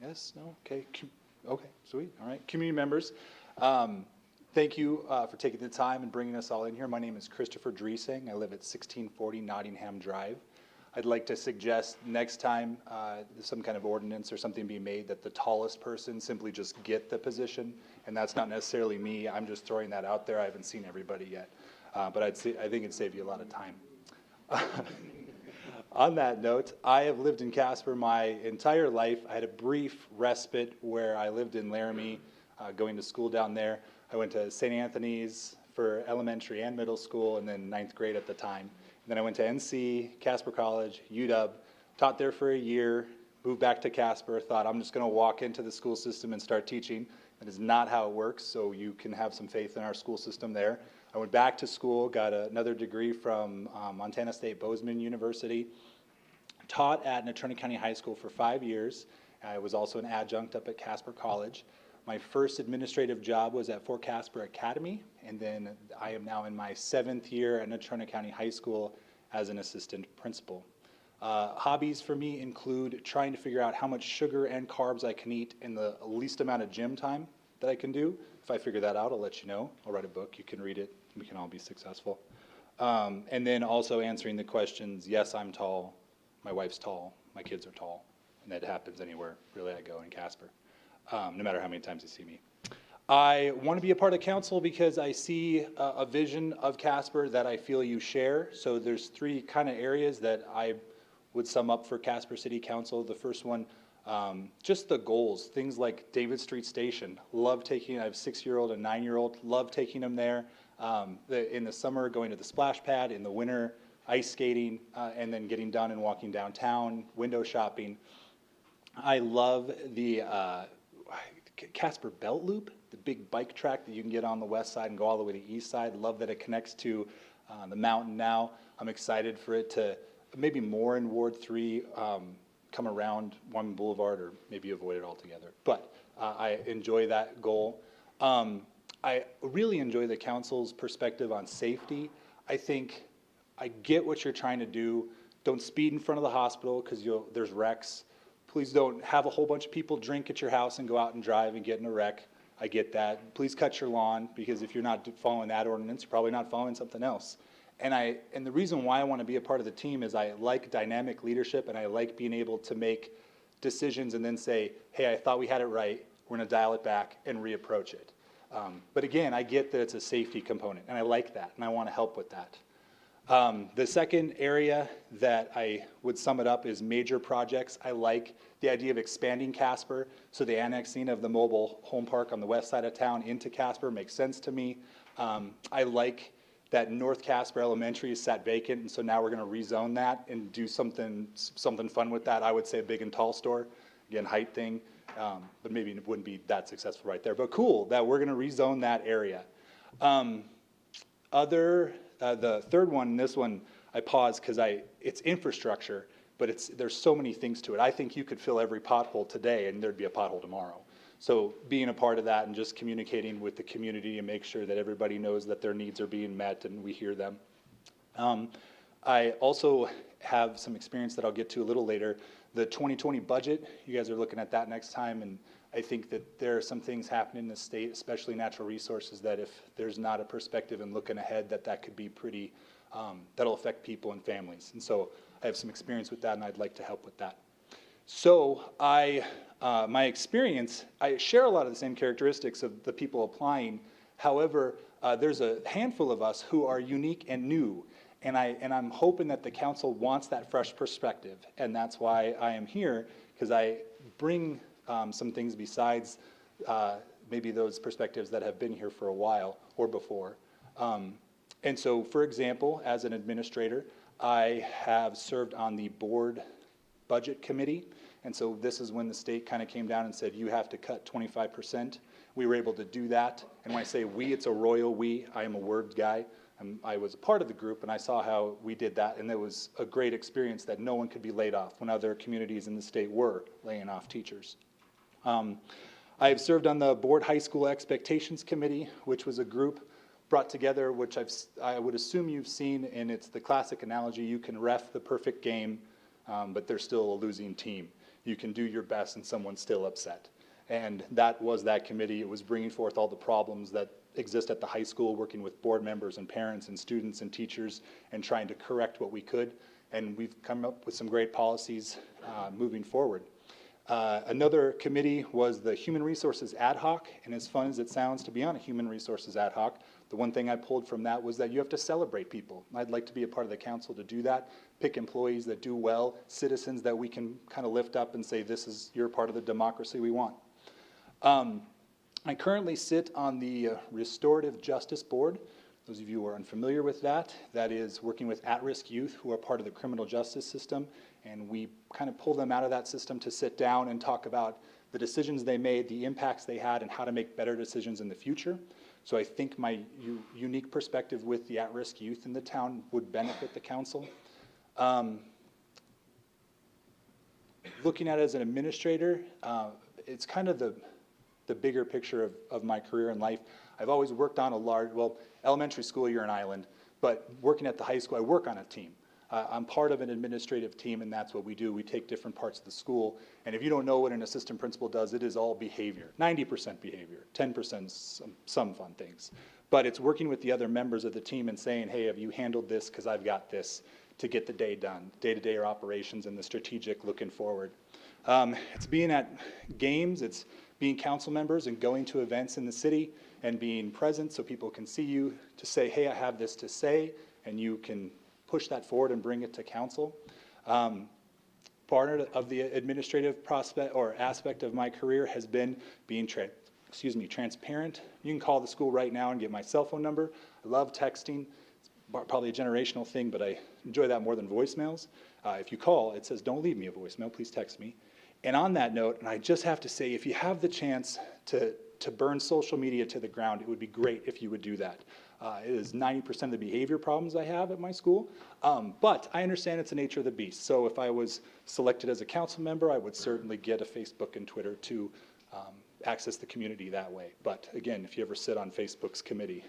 Yes, no, okay, okay, sweet, all right. Community members, thank you for taking the time and bringing us all in here. My name is Christopher Dresang. I live at 1640 Nottingham Drive. I'd like to suggest next time some kind of ordinance or something be made that the tallest person simply just get the position, and that's not necessarily me. I'm just throwing that out there. I haven't seen everybody yet, but I think it'd save you a lot of time. On that note, I have lived in Casper my entire life. I had a brief respite where I lived in Laramie, going to school down there. I went to St. Anthony's for elementary and middle school, and then 9th grade at the time. And then I went to NC, Casper College, UW, taught there for a year, moved back to Casper, thought I'm just going to walk into the school system and start teaching. That is not how it works, so you can have some faith in our school system there. I went back to school, got another degree from Montana State Bozeman University, taught at Natrona County High School for 5 years. I was also an adjunct up at Casper College. My first administrative job was at Fort Casper Academy, and then I am now in my 7th year at Natrona County High School as an assistant principal. Hobbies for me include trying to figure out how much sugar and carbs I can eat in the least amount of gym time that I can do. If I figure that out, I'll let you know. I'll write a book. You can read it. We can all be successful. And then also answering the questions, yes, I'm tall. My wife's tall. My kids are tall. And that happens anywhere, really, I go in Casper, no matter how many times you see me. I want to be a part of council because I see a vision of Casper that I feel you share. So there's 3 kind of areas that I would sum up for Casper City Council. The first one, just the goals, things like David Street Station. Love taking, I have a 6-year-old and 9-year-old, love taking them there. In the summer, going to the splash pad, in the winter, ice skating, and then getting done and walking downtown, window shopping. I love the Casper Belt Loop, the big bike track that you can get on the west side and go all the way to the east side. Love that it connects to the mountain now. I'm excited for it to maybe more in Ward 3 come around Wyoming Boulevard, or maybe avoid it altogether. But I enjoy that goal. I really enjoy the council's perspective on safety. I think I get what you're trying to do. Don't speed in front of the hospital because there's wrecks. Please don't have a whole bunch of people drink at your house and go out and drive and get in a wreck. I get that. Please cut your lawn, because if you're not following that ordinance, you're probably not following something else. And the reason why I want to be a part of the team is I like dynamic leadership, and I like being able to make decisions and then say, hey, I thought we had it right. We're going to dial it back and reapproach it. But again, I get that it's a safety component, and I like that, and I want to help with that. The second area that I would sum it up is major projects. I like the idea of expanding Casper, so the annexing of the mobile home park on the west side of town into Casper makes sense to me. I like that North Casper Elementary is sat vacant, and so now we're going to rezone that and do something fun with that. I would say a big and tall store, again, height thing, but maybe it wouldn't be that successful right there. But cool that we're going to rezone that area. The third one, and this one I paused because it's infrastructure, but there's so many things to it. I think you could fill every pothole today and there'd be a pothole tomorrow. So being a part of that and just communicating with the community and make sure that everybody knows that their needs are being met and we hear them. I also have some experience that I'll get to a little later. The 2020 budget, you guys are looking at that next time, and I think that there are some things happening in the state, especially natural resources, that if there's not a perspective and looking ahead, that could be pretty, that'll affect people and families. And so I have some experience with that, and I'd like to help with that. So my experience, I share a lot of the same characteristics of the people applying. However, there's a handful of us who are unique and new, and I'm hoping that the council wants that fresh perspective, and that's why I am here, because I bring some things besides maybe those perspectives that have been here for a while or before. And so, for example, as an administrator, I have served on the board budget committee. And so this is when the state kind of came down and said, you have to cut 25%. We were able to do that. And when I say we, it's a royal we. I am a word guy. And I was a part of the group, and I saw how we did that, and it was a great experience that no one could be laid off when other communities in the state were laying off teachers. I've served on the Board High School Expectations Committee, which was a group brought together, which I would assume you've seen, and it's the classic analogy: you can ref the perfect game, but there's still a losing team. You can do your best and someone's still upset. And that was that committee. It was bringing forth all the problems that exist at the high school, working with board members and parents and students and teachers and trying to correct what we could. And we've come up with some great policies moving forward. Another committee was the Human Resources Ad Hoc, and as fun as it sounds to be on a Human Resources Ad Hoc, the one thing I pulled from that was that you have to celebrate people. I'd like to be a part of the council to do that, pick employees that do well, citizens that we can kind of lift up and say, this is, you're part of the democracy we want. I currently sit on the Restorative Justice Board. Those of you who are unfamiliar with that, that is working with at-risk youth who are part of the criminal justice system, and we kind of pull them out of that system to sit down and talk about the decisions they made, the impacts they had, and how to make better decisions in the future. So I think my unique perspective with the at-risk youth in the town would benefit the council. Looking at it as an administrator, it's kind of the bigger picture of my career in life. I've always worked on a large, well, elementary school, you're an island, but working at the high school, I work on a team. I'm part of an administrative team, and that's what we do. We take different parts of the school, and if you don't know what an assistant principal does, it is all behavior, 90% behavior, 10% some fun things. But it's working with the other members of the team and saying, hey, have you handled this, because I've got this, to get the day done, day-to-day operations and the strategic looking forward. It's being at games, it's being council members and going to events in the city and being present so people can see you, to say, hey, I have this to say, and you can push that forward and bring it to council. Part of the administrative prospect or aspect of my career has been being transparent. You can call the school right now and get my cell phone number. I love texting. It's probably a generational thing, but I enjoy that more than voicemails. If you call, it says, don't leave me a voicemail, please text me. And on that note, and I just have to say, if you have the chance to burn social media to the ground, it would be great if you would do that. It is 90% of the behavior problems I have at my school, but I understand it's the nature of the beast. So if I was selected as a council member, I would certainly get a Facebook and Twitter to access the community that way. But again, if you ever sit on Facebook's committee,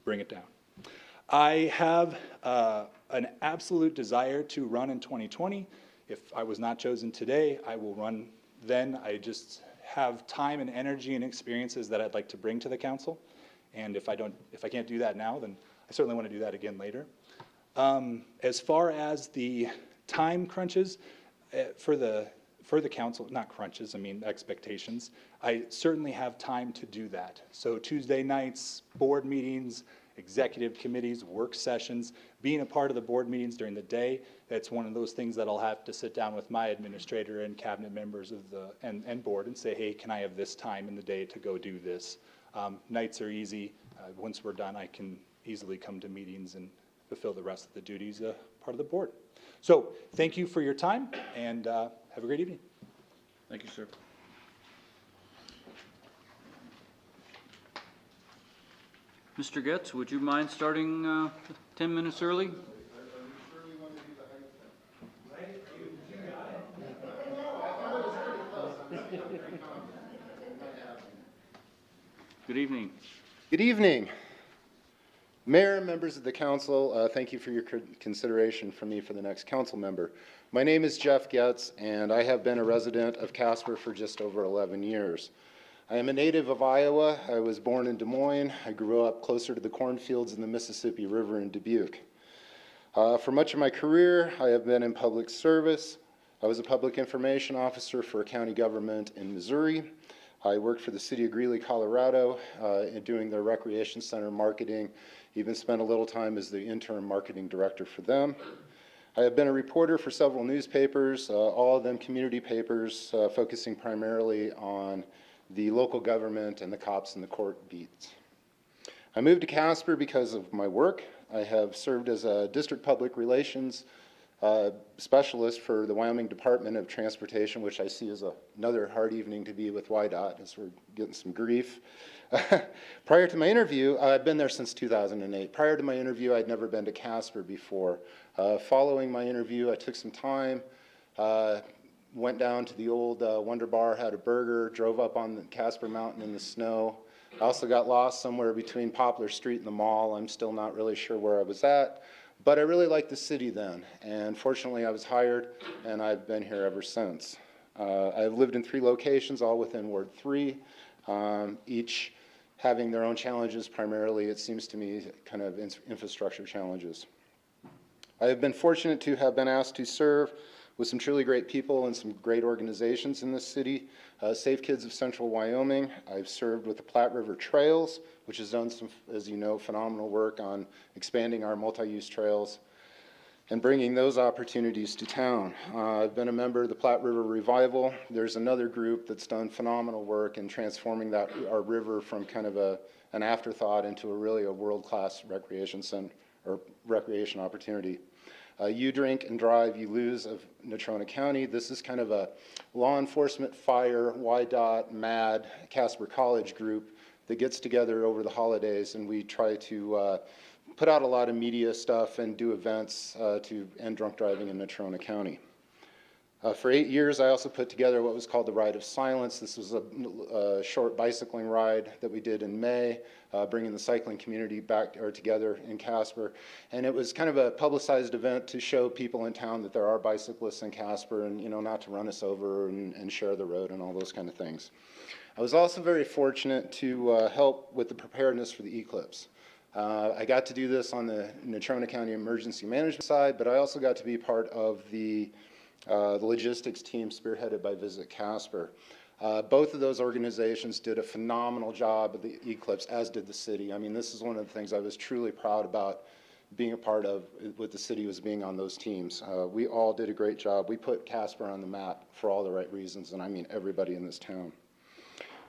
bring it down. I have an absolute desire to run in 2020. If I was not chosen today, I will run then. I just have time and energy and experiences that I'd like to bring to the council. And if I can't do that now, then I certainly want to do that again later. As far as the time crunches for the council, not crunches, I mean expectations, I certainly have time to do that. So Tuesday nights, board meetings, executive committees, work sessions, being a part of the board meetings during the day, that's one of those things that I'll have to sit down with my administrator and cabinet members of the and board and say, hey, can I have this time in the day to go do this? Nights are easy. Once we're done, I can easily come to meetings and fulfill the rest of the duties part of the board. So thank you for your time, and have a great evening. Thank you, sir. Mr. Getz, would you mind starting 10 minutes early? Good evening. Good evening. Mayor and members of the council, thank you for your consideration for me for the next council member. My name is Jeff Getz, and I have been a resident of Casper for just over 11 years. I am a native of Iowa. I was born in Des Moines. I grew up closer to the cornfields in the Mississippi River in Dubuque. For much of my career, I have been in public service. I was a public information officer for a county government in Missouri. I worked for the city of Greeley, Colorado, doing their recreation center marketing. Even spent a little time as the interim marketing director for them. I have been a reporter for several newspapers, all of them community papers, focusing primarily on the local government and the cops and the court beats. I moved to Casper because of my work. I have served as a district public relations specialist for the Wyoming Department of Transportation, which I see as another hard evening to be with YDOT, as we're getting some grief. Prior to my interview, I've been there since 2008. Prior to my interview, I'd never been to Casper before. Following my interview, I took some time, went down to the old Wonder Bar, had a burger, drove up on the Casper Mountain in the snow. I also got lost somewhere between Poplar Street and the mall. I'm still not really sure where I was at, but I really liked the city then. And fortunately, I was hired, and I've been here ever since. I've lived in 3 locations, all within Ward 3, each having their own challenges. Primarily, it seems to me, kind of infrastructure challenges. I have been fortunate to have been asked to serve with some truly great people and some great organizations in this city. Safe Kids of Central Wyoming. I've served with the Platte River Trails, which has done some, as you know, phenomenal work on expanding our multi-use trails and bringing those opportunities to town. I've been a member of the Platte River Revival. There's another group that's done phenomenal work in transforming our river from kind of an afterthought into really a world-class recreation center or recreation opportunity. You Drink and Drive, You Lose of Natrona County. This is kind of a law enforcement, fire, YDOT, MAD, Casper College group that gets together over the holidays, and we try to put out a lot of media stuff and do events to end drunk driving in Natrona County. For 8 years, I also put together what was called the Ride of Silence. This was a short bicycling ride that we did in May, bringing the cycling community back or together in Casper. And it was kind of a publicized event to show people in town that there are bicyclists in Casper and, you know, not to run us over and share the road and all those kind of things. I was also very fortunate to help with the preparedness for the eclipse. I got to do this on the Natrona County Emergency Management side, but I also got to be part of the logistics team spearheaded by Visit Casper. Both of those organizations did a phenomenal job of the eclipse, as did the city. I mean, this is one of the things I was truly proud about being a part of with the city, was being on those teams. We all did a great job. We put Casper on the map for all the right reasons, and I mean everybody in this town.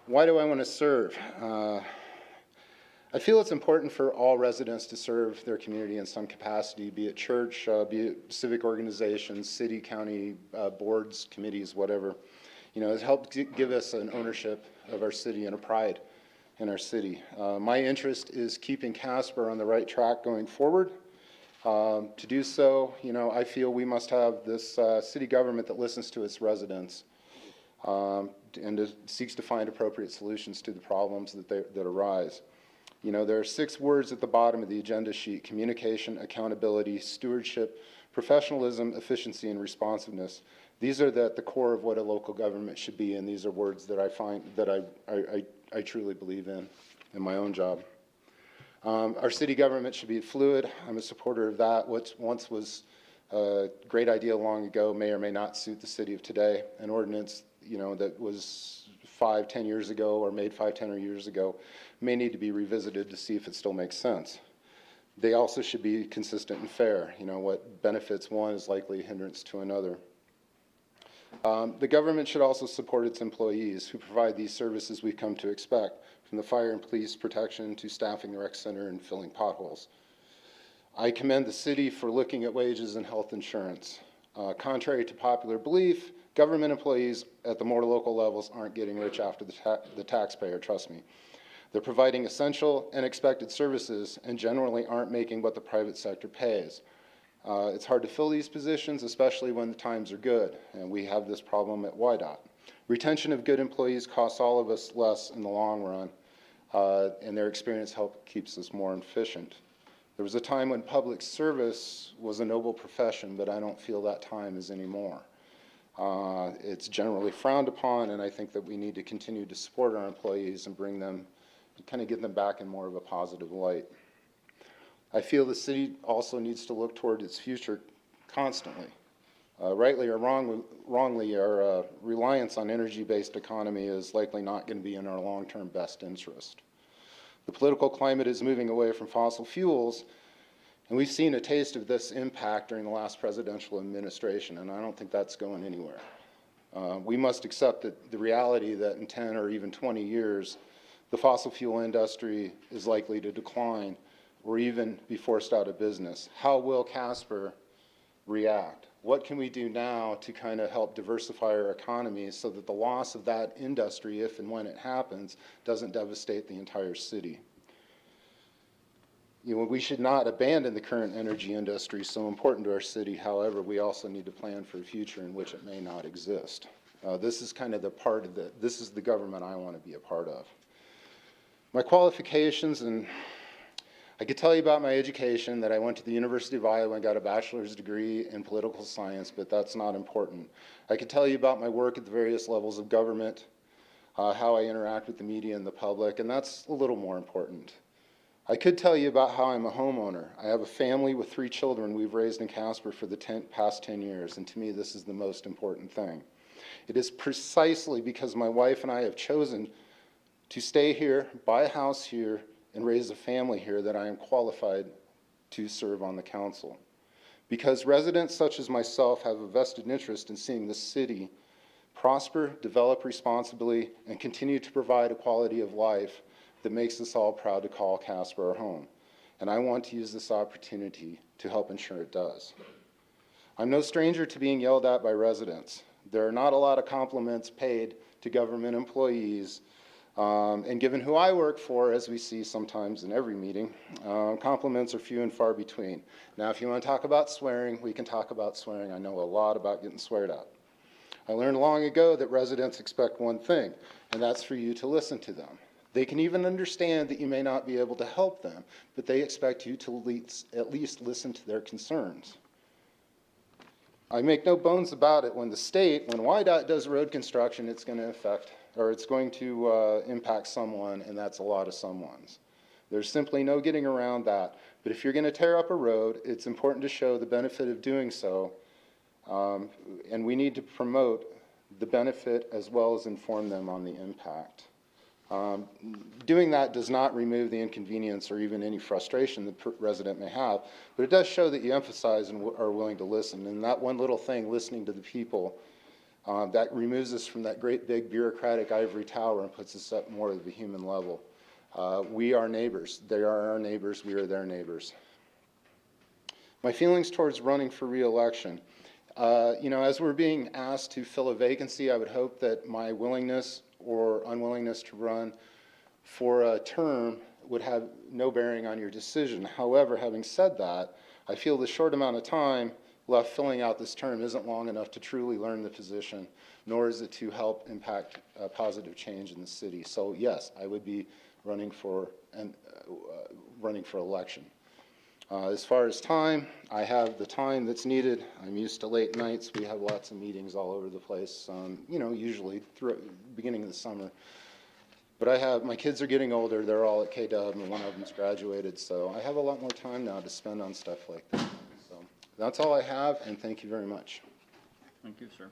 Why do I want to serve? I feel it's important for all residents to serve their community in some capacity, be it church, be it civic organizations, city, county, boards, committees, whatever. You know, it's helped give us an ownership of our city and a pride in our city. My interest is keeping Casper on the right track going forward. To do so, you know, I feel we must have this city government that listens to its residents and seeks to find appropriate solutions to the problems that arise. You know, there are 6 words at the bottom of the agenda sheet: communication, accountability, stewardship, professionalism, efficiency, and responsiveness. These are at the core of what a local government should be, and these are words that I find that I truly believe in my own job. Our city government should be fluid. I'm a supporter of that. What once was a great idea long ago may or may not suit the city of today. An ordinance, you know, that was 5, 10 years ago, or made 5, 10 years ago, may need to be revisited to see if it still makes sense. They also should be consistent and fair. You know, what benefits one is likely a hindrance to another. The government should also support its employees who provide these services we've come to expect, from the fire and police protection to staffing the rec center and filling potholes. I commend the city for looking at wages and health insurance. Contrary to popular belief, government employees at the more local levels aren't getting rich after the taxpayer, trust me. They're providing essential and expected services and generally aren't making what the private sector pays. It's hard to fill these positions, especially when the times are good, and we have this problem at YDOT. Retention of good employees costs all of us less in the long run, and their experience keeps us more efficient. There was a time when public service was a noble profession, but I don't feel that time is anymore. It's generally frowned upon, and I think that we need to continue to support our employees and bring them, kind of get them back in more of a positive light. I feel the city also needs to look toward its future constantly. Rightly or wrongly, our reliance on energy-based economy is likely not going to be in our long-term best interest. The political climate is moving away from fossil fuels, and we've seen a taste of this impact during the last presidential administration, and I don't think that's going anywhere. We must accept that the reality that in 10 or even 20 years, the fossil fuel industry is likely to decline or even be forced out of business. How will Casper react? What can we do now to kind of help diversify our economy so that the loss of that industry, if and when it happens, doesn't devastate the entire city? You know, we should not abandon the current energy industry, so important to our city. However, we also need to plan for a future in which it may not exist. This is kind of this is the government I want to be a part of. My qualifications, and I could tell you about my education, that I went to the University of Iowa and got a bachelor's degree in political science, but that's not important. I could tell you about my work at the various levels of government, how I interact with the media and the public, and that's a little more important. I could tell you about how I'm a homeowner. I have a family with 3 children we've raised in Casper for the past 10 years, and to me this is the most important thing. It is precisely because my wife and I have chosen to stay here, buy a house here, and raise a family here that I am qualified to serve on the council. Because residents such as myself have a vested interest in seeing the city prosper, develop responsibly, and continue to provide a quality of life that makes us all proud to call Casper our home. And I want to use this opportunity to help ensure it does. I'm no stranger to being yelled at by residents. There are not a lot of compliments paid to government employees, and given who I work for, as we see sometimes in every meeting, compliments are few and far between. Now, if you want to talk about swearing, we can talk about swearing. I know a lot about getting sweared at. I learned long ago that residents expect one thing, and that's for you to listen to them. They can even understand that you may not be able to help them, but they expect you to at least listen to their concerns. I make no bones about it, when YDOT does road construction, it's going to impact someone, and that's a lot of someones. There's simply no getting around that. But if you're going to tear up a road, it's important to show the benefit of doing so, and we need to promote the benefit as well as inform them on the impact. Doing that does not remove the inconvenience or even any frustration the resident may have, but it does show that you emphasize and are willing to listen. And that one little thing, listening to the people, that removes us from that great big bureaucratic ivory tower and puts us up more at the human level. We are neighbors. They are our neighbors. We are their neighbors. My feelings towards running for re-election. As we're being asked to fill a vacancy, I would hope that my willingness or unwillingness to run for a term would have no bearing on your decision. However, having said that, I feel the short amount of time left filling out this term isn't long enough to truly learn the position, nor is it to help impact positive change in the city. So yes, I would be running for election. As far as time, I have the time that's needed. I'm used to late nights. We have lots of meetings all over the place, usually through the beginning of the summer. But my kids are getting older. They're all at KW, and one of them's graduated. So I have a lot more time now to spend on stuff like that. So that's all I have, and thank you very much. Thank you, sir.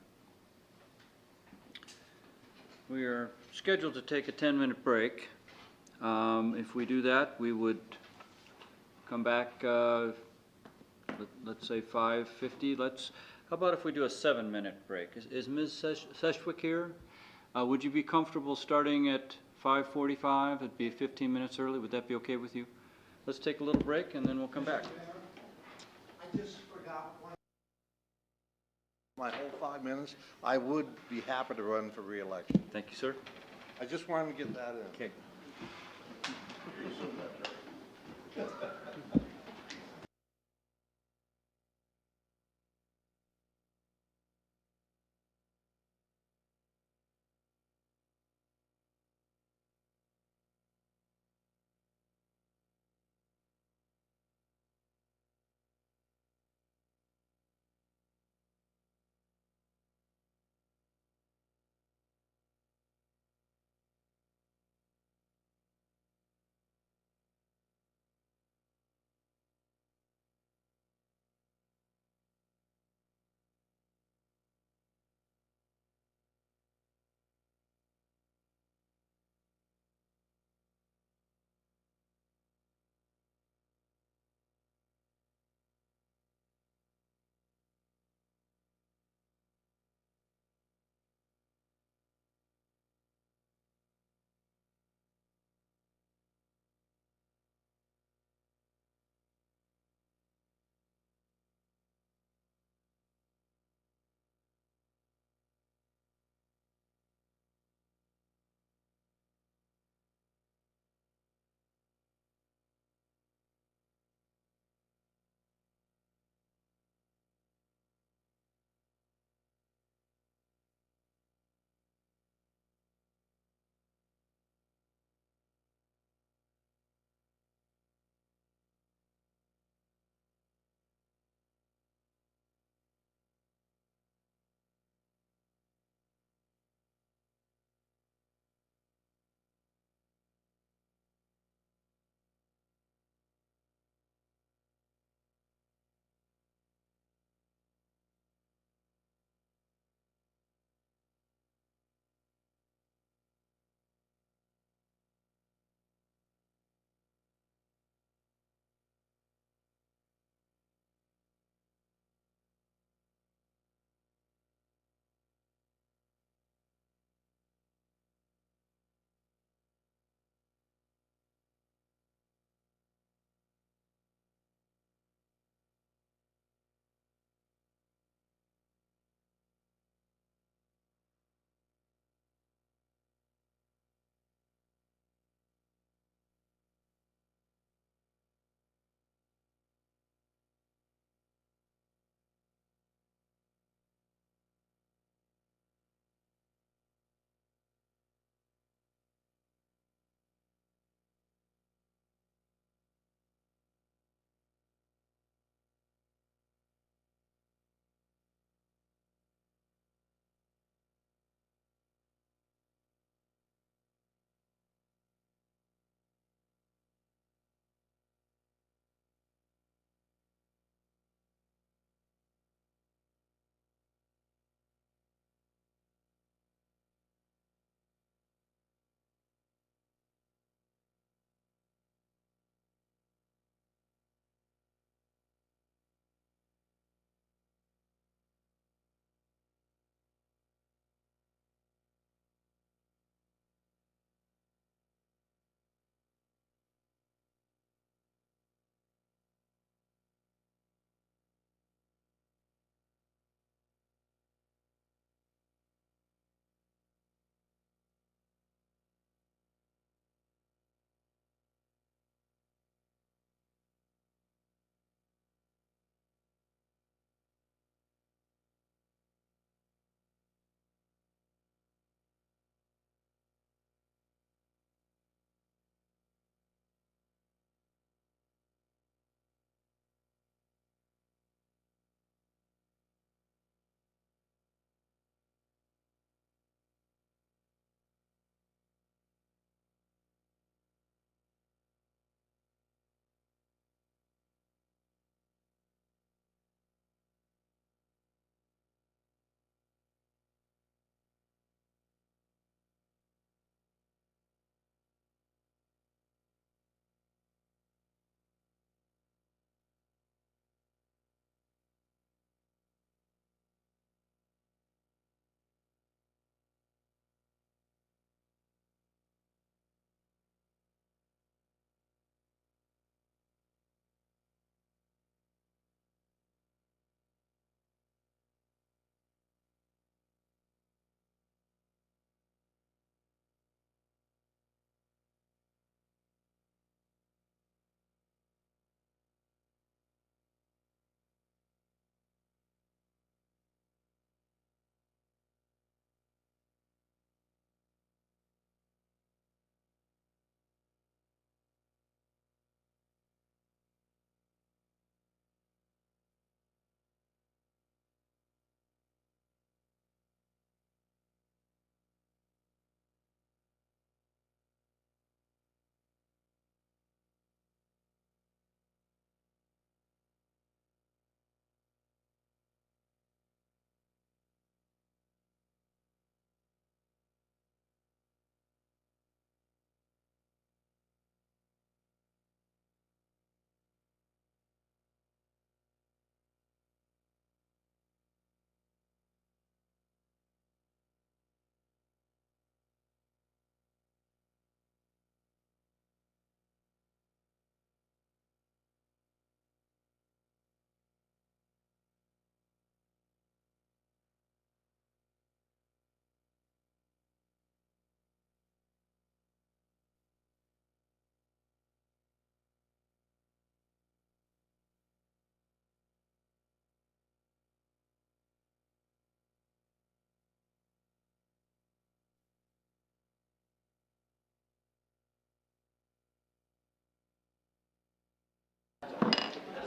We are scheduled to take a 10-minute break. If we do that, we would come back, let's say 5:50. How about if we do a 7-minute break? Is Ms. Seshwick here? Would you be comfortable starting at 5:45? It'd be 15 minutes early. Would that be okay with you? Let's take a little break and then we'll come back. I just forgot my whole 5 minutes. I would be happy to run for re-election. Thank you, sir. I just wanted to get that in. Okay.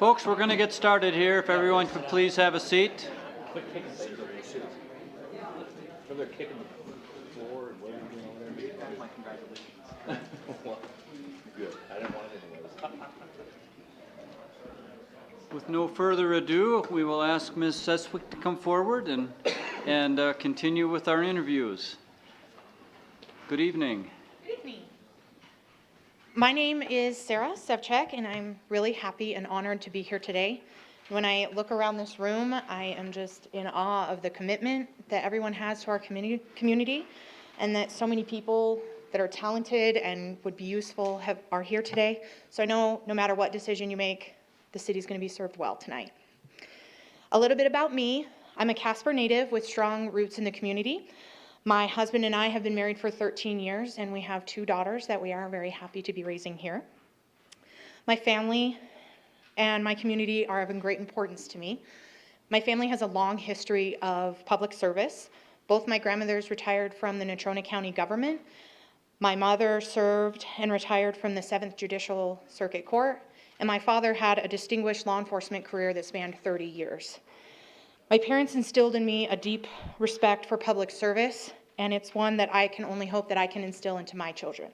Folks, we're going to get started here. If everyone could please have a seat. With no further ado, we will ask Ms. Seswick to come forward and continue with our interviews. Good evening. Good evening. My name is Sarah Septic, and I'm really happy and honored to be here today. When I look around this room, I am just in awe of the commitment that everyone has to our community, and that so many people that are talented and would be useful are here today. So I know no matter what decision you make, the city's going to be served well tonight. A little bit about me. I'm a Casper native with strong roots in the community. My husband and I have been married for 13 years, and we have 2 daughters that we are very happy to be raising here. My family and my community are of great importance to me. My family has a long history of public service. Both my grandmothers retired from the Natrona County government. My mother served and retired from the 7th Judicial Circuit Court, and my father had a distinguished law enforcement career that spanned 30 years. My parents instilled in me a deep respect for public service, and it's one that I can only hope that I can instill into my children.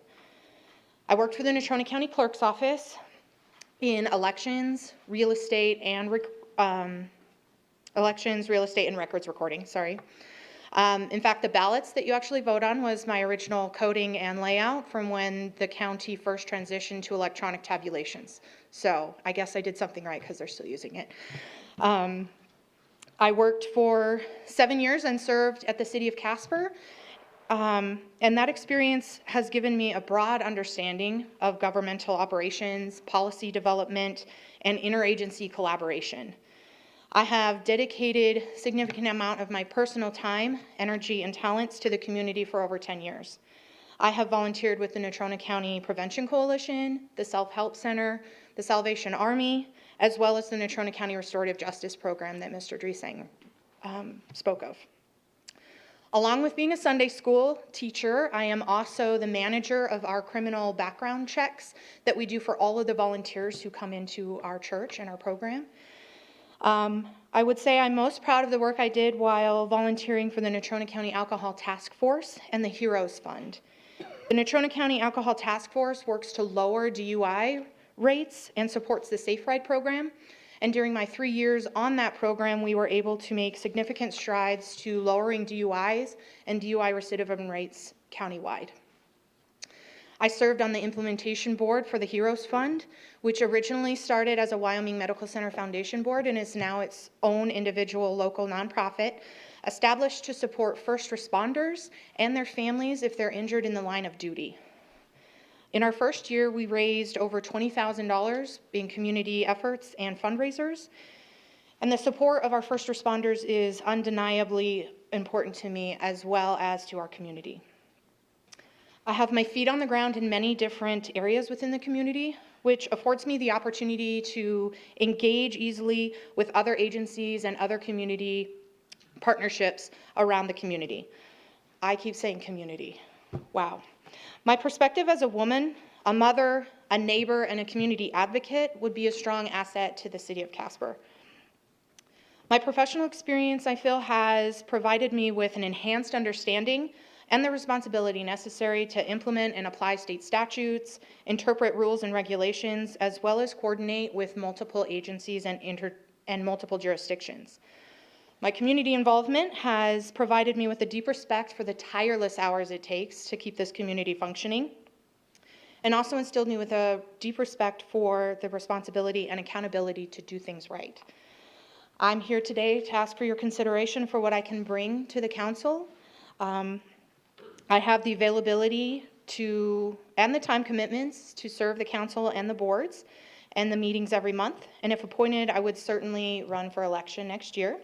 I worked for the Natrona County Clerk's Office in elections, real estate, and records recording, sorry. In fact, the ballots that you actually vote on was my original coding and layout from when the county first transitioned to electronic tabulations. So I guess I did something right because they're still using it. I worked for 7 years and served at the city of Casper. And that experience has given me a broad understanding of governmental operations, policy development, and interagency collaboration. I have dedicated a significant amount of my personal time, energy, and talents to the community for over 10 years. I have volunteered with the Natrona County Prevention Coalition, the Self-Help Center, the Salvation Army, as well as the Natrona County Restorative Justice Program that Mr. Dresang spoke of. Along with being a Sunday school teacher, I am also the manager of our criminal background checks that we do for all of the volunteers who come into our church and our program. I would say I'm most proud of the work I did while volunteering for the Natrona County Alcohol Task Force and the Heroes Fund. The Natrona County Alcohol Task Force works to lower DUI rates and supports the Safe Ride program. And during my 3 years on that program, we were able to make significant strides to lowering DUIs and DUI recidivism rates countywide. I served on the implementation board for the Heroes Fund, which originally started as a Wyoming Medical Center Foundation board and is now its own individual local nonprofit, established to support first responders and their families if they're injured in the line of duty. In our first year, we raised over $20,000 in community efforts and fundraisers, and the support of our first responders is undeniably important to me as well as to our community. I have my feet on the ground in many different areas within the community, which affords me the opportunity to engage easily with other agencies and other community partnerships around the community. I keep saying community. Wow. My perspective as a woman, a mother, a neighbor, and a community advocate would be a strong asset to the city of Casper. My professional experience, I feel, has provided me with an enhanced understanding and the responsibility necessary to implement and apply state statutes, interpret rules and regulations, as well as coordinate with multiple agencies and multiple jurisdictions. My community involvement has provided me with a deep respect for the tireless hours it takes to keep this community functioning, and also instilled me with a deep respect for the responsibility and accountability to do things right. I'm here today to ask for your consideration for what I can bring to the council. I have the availability and the time commitments to serve the council and the boards and the meetings every month, and if appointed, I would certainly run for election next year.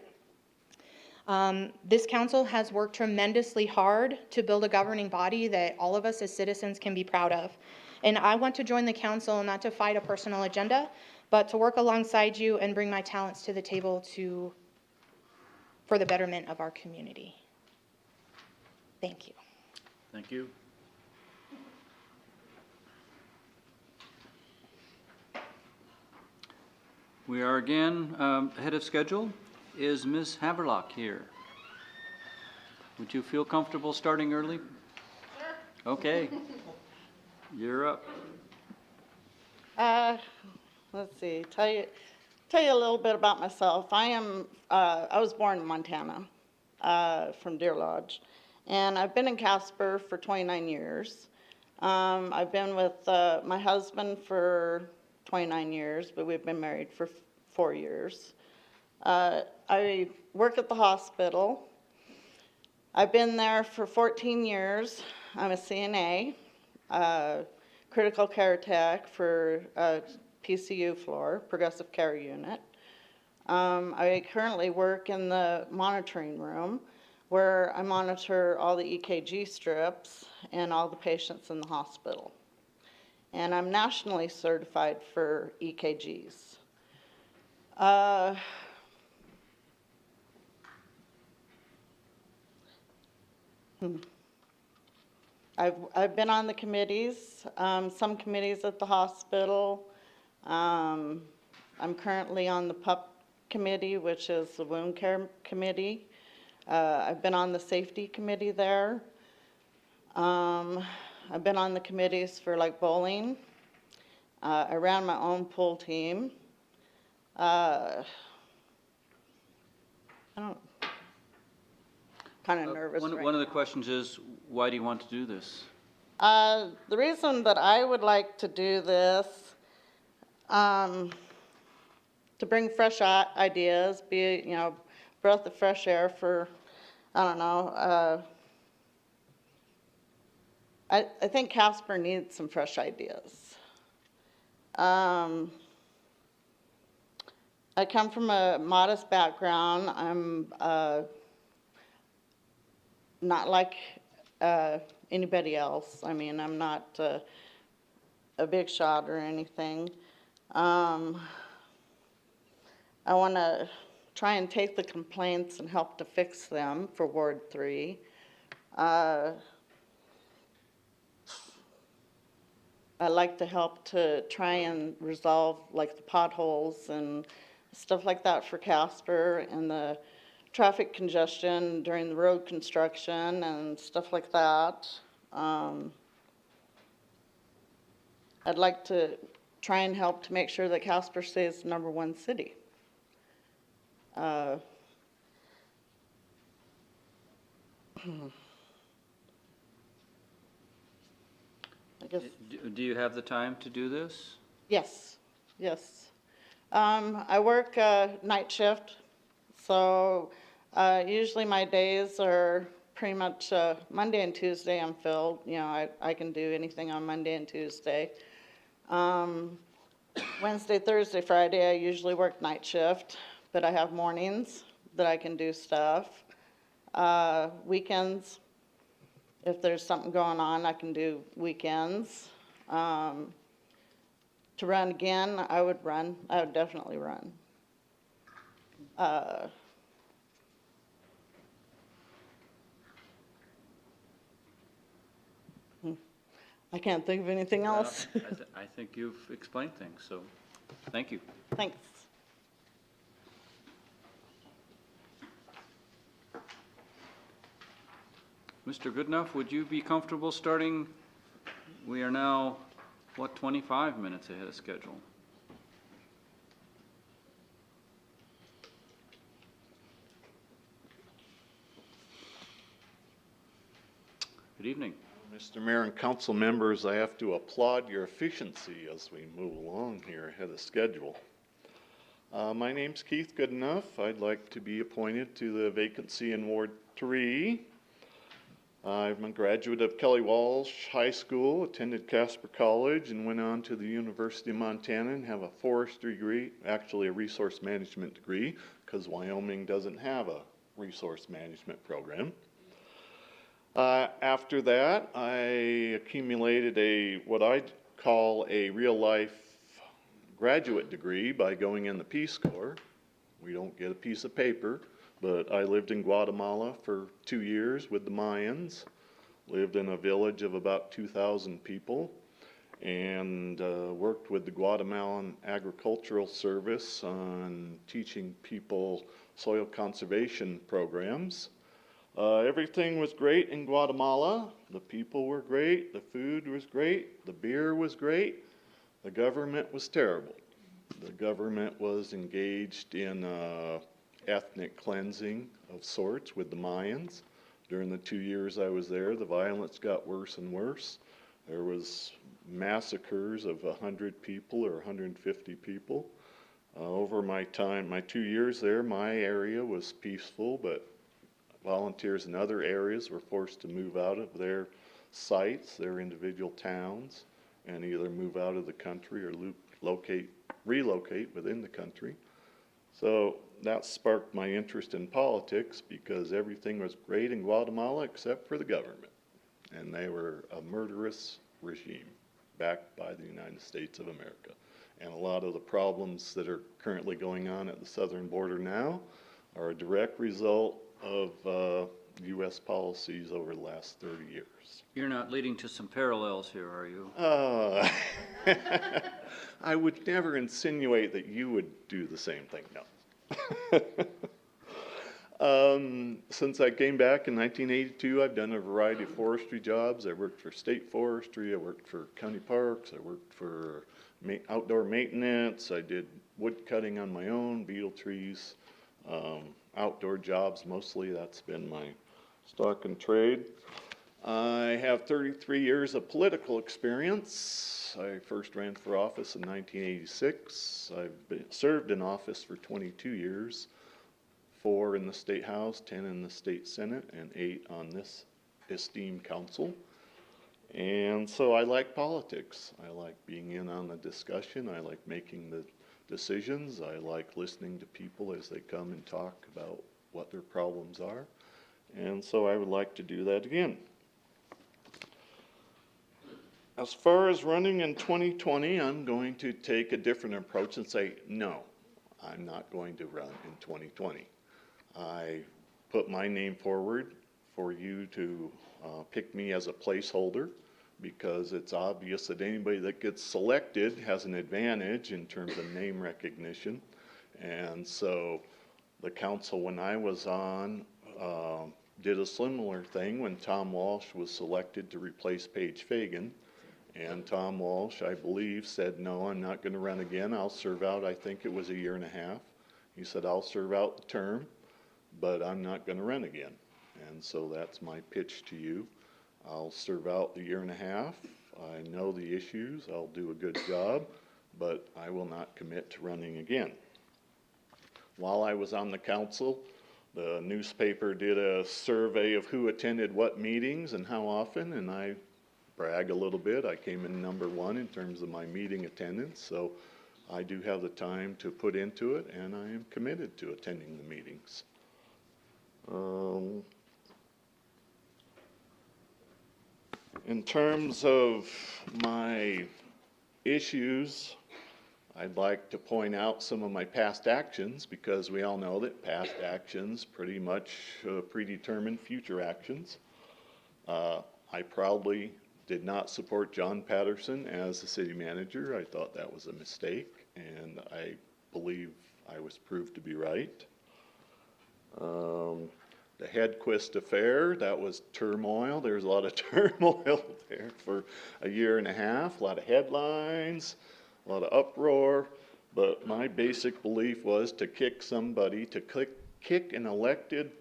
This council has worked tremendously hard to build a governing body that all of us as citizens can be proud of. And I want to join the council not to fight a personal agenda, but to work alongside you and bring my talents to the table for the betterment of our community. Thank you. Thank you. We are again ahead of schedule. Is Ms. Havea-Lock here? Would you feel comfortable starting early? Sure. Okay. You're up. Let's see, tell you a little bit about myself. I was born in Montana, from Deer Lodge, and I've been in Casper for 29 years. I've been with my husband for 29 years, but we've been married for 4 years. I work at the hospital. I've been there for 14 years. I'm a CNA, critical care tech for PCU floor, progressive care unit. I currently work in the monitoring room where I monitor all the EKG strips and all the patients in the hospital. And I'm nationally certified for EKGs. I've been on the committees, some committees at the hospital. I'm currently on the PUP committee, which is the wound care committee. I've been on the safety committee there. I've been on the committees for like bowling. I ran my own pool team. I don't, kind of nervous right One of the now. questions is, why do you want to do this? The reason that I would like to do this, to bring fresh ideas, be, breath of fresh air for, I don't know, I think Casper needs some fresh ideas. I come from a modest background. I'm not like anybody else. I mean, I'm not a big shot or anything. I want to try and take the complaints and help to fix them for Ward 3. I like to help to try and resolve like the potholes and stuff like that for Casper and the traffic congestion during the road construction and stuff like that. I'd like to try and help to make sure that Casper stays the #1 city. I guess. Do you have the time to do this? Yes, yes. I work night shift, so usually my days are pretty much Monday and Tuesday I'm filled. I can do anything on Monday and Tuesday. Wednesday, Thursday, Friday, I usually work night shift, but I have mornings that I can do stuff. Weekends, if there's something going on, I can do weekends. To run again, I would run. I would definitely run. I can't think of anything else. I think you've explained things, so thank you. Thanks. Mr. Goodenough, would you be comfortable starting? We are now, 25 minutes ahead of schedule? Good evening. Mr. Mayor and council members, I have to applaud your efficiency as we move along here ahead of schedule. My name's Keith Goodenough. I'd like to be appointed to the vacancy in Ward 3. I'm a graduate of Kelly Walsh High School, attended Casper College, and went on to the University of Montana and have a forestry degree, actually a resource management degree, because Wyoming doesn't have a resource management program. After that, I accumulated what I'd call a real-life graduate degree by going in the Peace Corps. We don't get a piece of paper. But I lived in Guatemala for 2 years with the Mayans, lived in a village of about 2,000 people, and worked with the Guatemalan Agricultural Service on teaching people soil conservation programs. Everything was great in Guatemala. The people were great, the food was great, the beer was great. The government was terrible. The government was engaged in ethnic cleansing of sorts with the Mayans. During the 2 years I was there, the violence got worse and worse. There was massacres of 100 people or 150 people. Over my 2 years there, my area was peaceful, but volunteers in other areas were forced to move out of their sites, their individual towns, and either move out of the country or relocate within the country. So that sparked my interest in politics because everything was great in Guatemala except for the government. And they were a murderous regime backed by the United States of America. And a lot of the problems that are currently going on at the southern border now are a direct result of U.S. policies over the last 30 years. You're not leading to some parallels here, are you? I would never insinuate that you would do the same thing, no. Since I came back in 1982, I've done a variety of forestry jobs. I worked for state forestry, I worked for county parks, I worked for outdoor maintenance, I did wood cutting on my own, beetle trees, outdoor jobs mostly. That's been my stock and trade. I have 33 years of political experience. I first ran for office in 1986. I've served in office for 22 years, 4 in the State House, 10 in the State Senate, and 8 on this esteemed council. And so I like politics. I like being in on the discussion. I like making the decisions. I like listening to people as they come and talk about what their problems are. And so I would like to do that again. As far as running in 2020, I'm going to take a different approach and say, no, I'm not going to run in 2020. I put my name forward for you to pick me as a placeholder, because it's obvious that anybody that gets selected has an advantage in terms of name recognition. And so the council, when I was on, did a similar thing when Tom Walsh was selected to replace Paige Fagan. And Tom Walsh, I believe, said, no, I'm not going to run again. I'll serve out, I think it was 1.5 years. He said, I'll serve out the term, but I'm not going to run again. And so that's my pitch to you. I'll serve out the 1.5 years. I know the issues. I'll do a good job, but I will not commit to running again. While I was on the council, the newspaper did a survey of who attended what meetings and how often, and I brag a little bit. I came in #1 in terms of my meeting attendance, so I do have the time to put into it, and I am committed to attending the meetings. In terms of my issues, I'd like to point out some of my past actions, because we all know that past actions pretty much predetermine future actions. I proudly did not support John Patterson as the city manager. I thought that was a mistake, and I believe I was proved to be right. The Hedquist affair, that was turmoil. There was a lot of turmoil there for 1.5 years, a lot of headlines, a lot of uproar, but my basic belief was to kick somebody, to kick an elected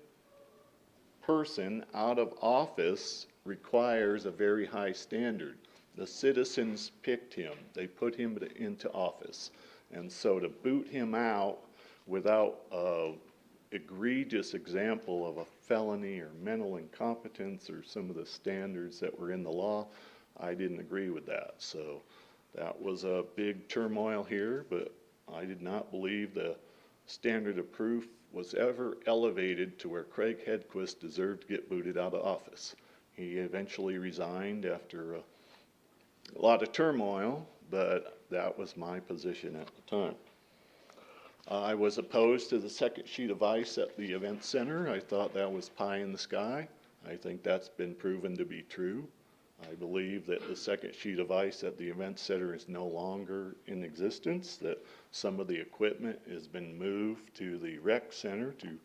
person out of office requires a very high standard. The citizens picked him. They put him into office. And so to boot him out without an egregious example of a felony or mental incompetence or some of the standards that were in the law, I didn't agree with that. So that was a big turmoil here, but I did not believe the standard of proof was ever elevated to where Craig Hedquist deserved to get booted out of office. He eventually resigned after a lot of turmoil, but that was my position at the time. I was opposed to the second sheet of ice at the event center. I thought that was pie in the sky. I think that's been proven to be true. I believe that the second sheet of ice at the event center is no longer in existence, that some of the equipment has been moved to the rec center to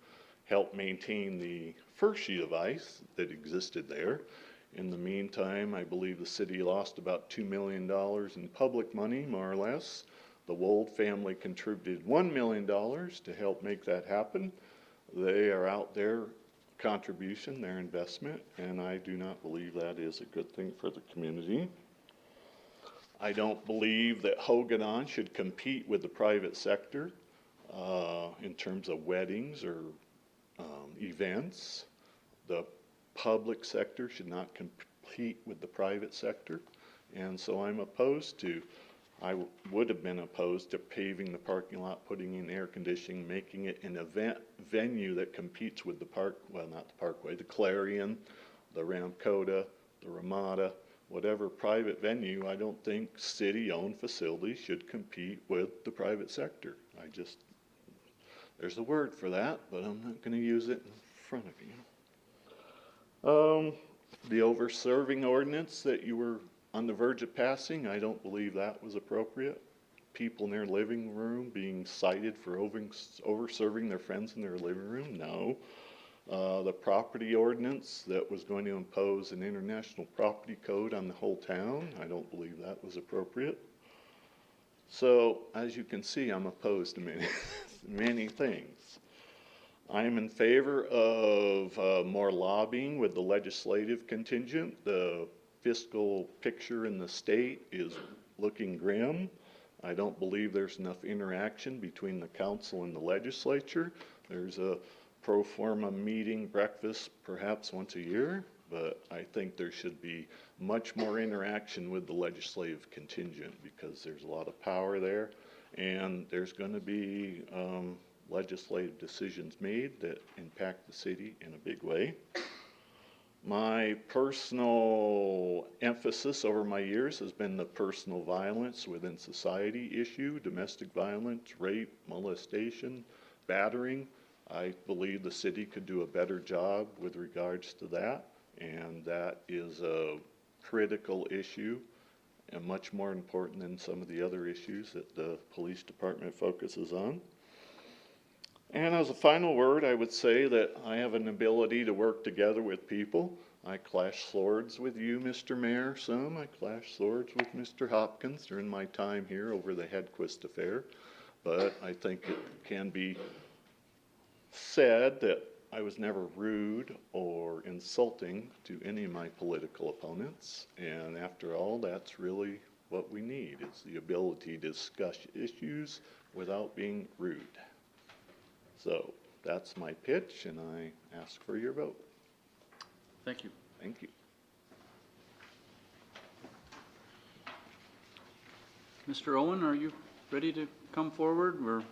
help maintain the first sheet of ice that existed there. In the meantime, I believe the city lost about $2 million in public money, more or less. The Wold family contributed $1 million to help make that happen. They are out there contribution, their investment, and I do not believe that is a good thing for the community. I don't believe that Goodenough should compete with the private sector in terms of weddings or events. The public sector should not compete with the private sector, and so I'm opposed to, I would have been opposed to paving the parking lot, putting in air conditioning, making it an event venue that competes with the park, well, not the Parkway, the Clarion, the Ramcota, the Ramada, whatever private venue. I don't think city-owned facilities should compete with the private sector. I just, there's a word for that, but I'm not going to use it in front of you. The over-serving ordinance that you were on the verge of passing, I don't believe that was appropriate. People in their living room being cited for over-serving their friends in their living room, no. The property ordinance that was going to impose an international property code on the whole town, I don't believe that was appropriate. So, as you can see, I'm opposed to many, many things. I'm in favor of more lobbying with the legislative contingent. The fiscal picture in the state is looking grim. I don't believe there's enough interaction between the council and the legislature. There's a pro forma meeting, breakfast, perhaps once a year, but I think there should be much more interaction with the legislative contingent because there's a lot of power there, and there's going to be legislative decisions made that impact the city in a big way. My personal emphasis over my years has been the personal violence within society issue, domestic violence, rape, molestation, battering. I believe the city could do a better job with regards to that, and that is a critical issue and much more important than some of the other issues that the police department focuses on. And as a final word, I would say that I have an ability to work together with people. I clash swords with you, Mr. Mayor, some. I clash swords with Mr. Hopkins during my time here over the Hedquist affair. But I think it can be said that I was never rude or insulting to any of my political opponents. And after all, that's really what we need, is the ability to discuss issues without being rude. So that's my pitch, and I ask for your vote. Thank you. Thank you. Mr. Owen, are you ready to come forward? We're,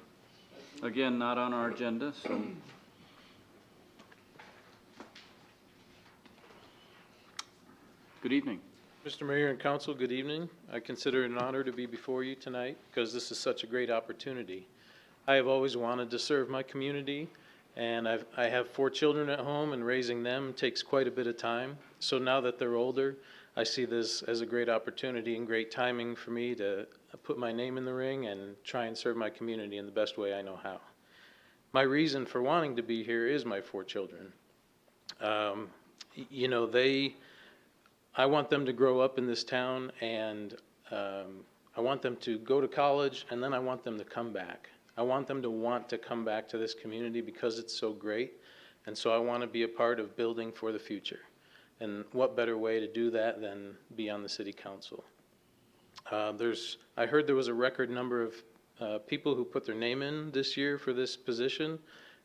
again, not on our agenda, so. Good evening. Mr. Mayor and Council, good evening. I consider it an honor to be before you tonight because this is such a great opportunity. I have always wanted to serve my community, and I have 4 children at home, and raising them takes quite a bit of time. So now that they're older, I see this as a great opportunity and great timing for me to put my name in the ring and try and serve my community in the best way I know how. My reason for wanting to be here is my 4 children. You know, I want them to grow up in this town, and I want them to go to college, and then I want them to come back. I want them to want to come back to this community because it's so great, and so I want to be a part of building for the future. And what better way to do that than be on the city council? I heard there was a record number of people who put their name in this year for this position,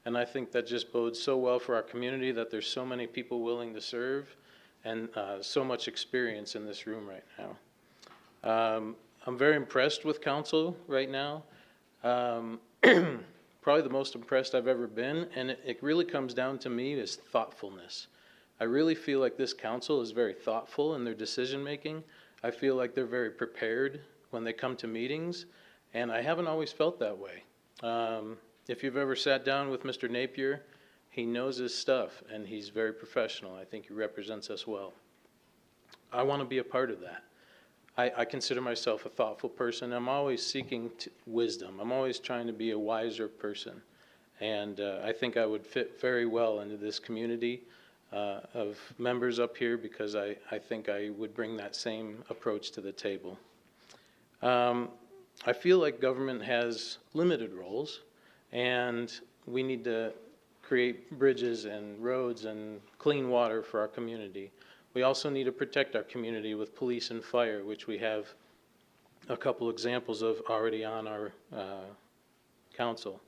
and I think that just bodes so well for our community that there's so many people willing to serve and so much experience in this room right now. I'm very impressed with council right now. Probably the most impressed I've ever been, and it really comes down to me is thoughtfulness. I really feel like this council is very thoughtful in their decision making. I feel like they're very prepared when they come to meetings, and I haven't always felt that way. If you've ever sat down with Mr. Napier, he knows his stuff, and he's very professional. I think he represents us well. I want to be a part of that. I consider myself a thoughtful person. I'm always seeking wisdom. I'm always trying to be a wiser person. And I think I would fit very well into this community of members up here because I think I would bring that same approach to the table. I feel like government has limited roles, and we need to create bridges and roads and clean water for our community. We also need to protect our community with police and fire, which we have a couple examples of already on our council.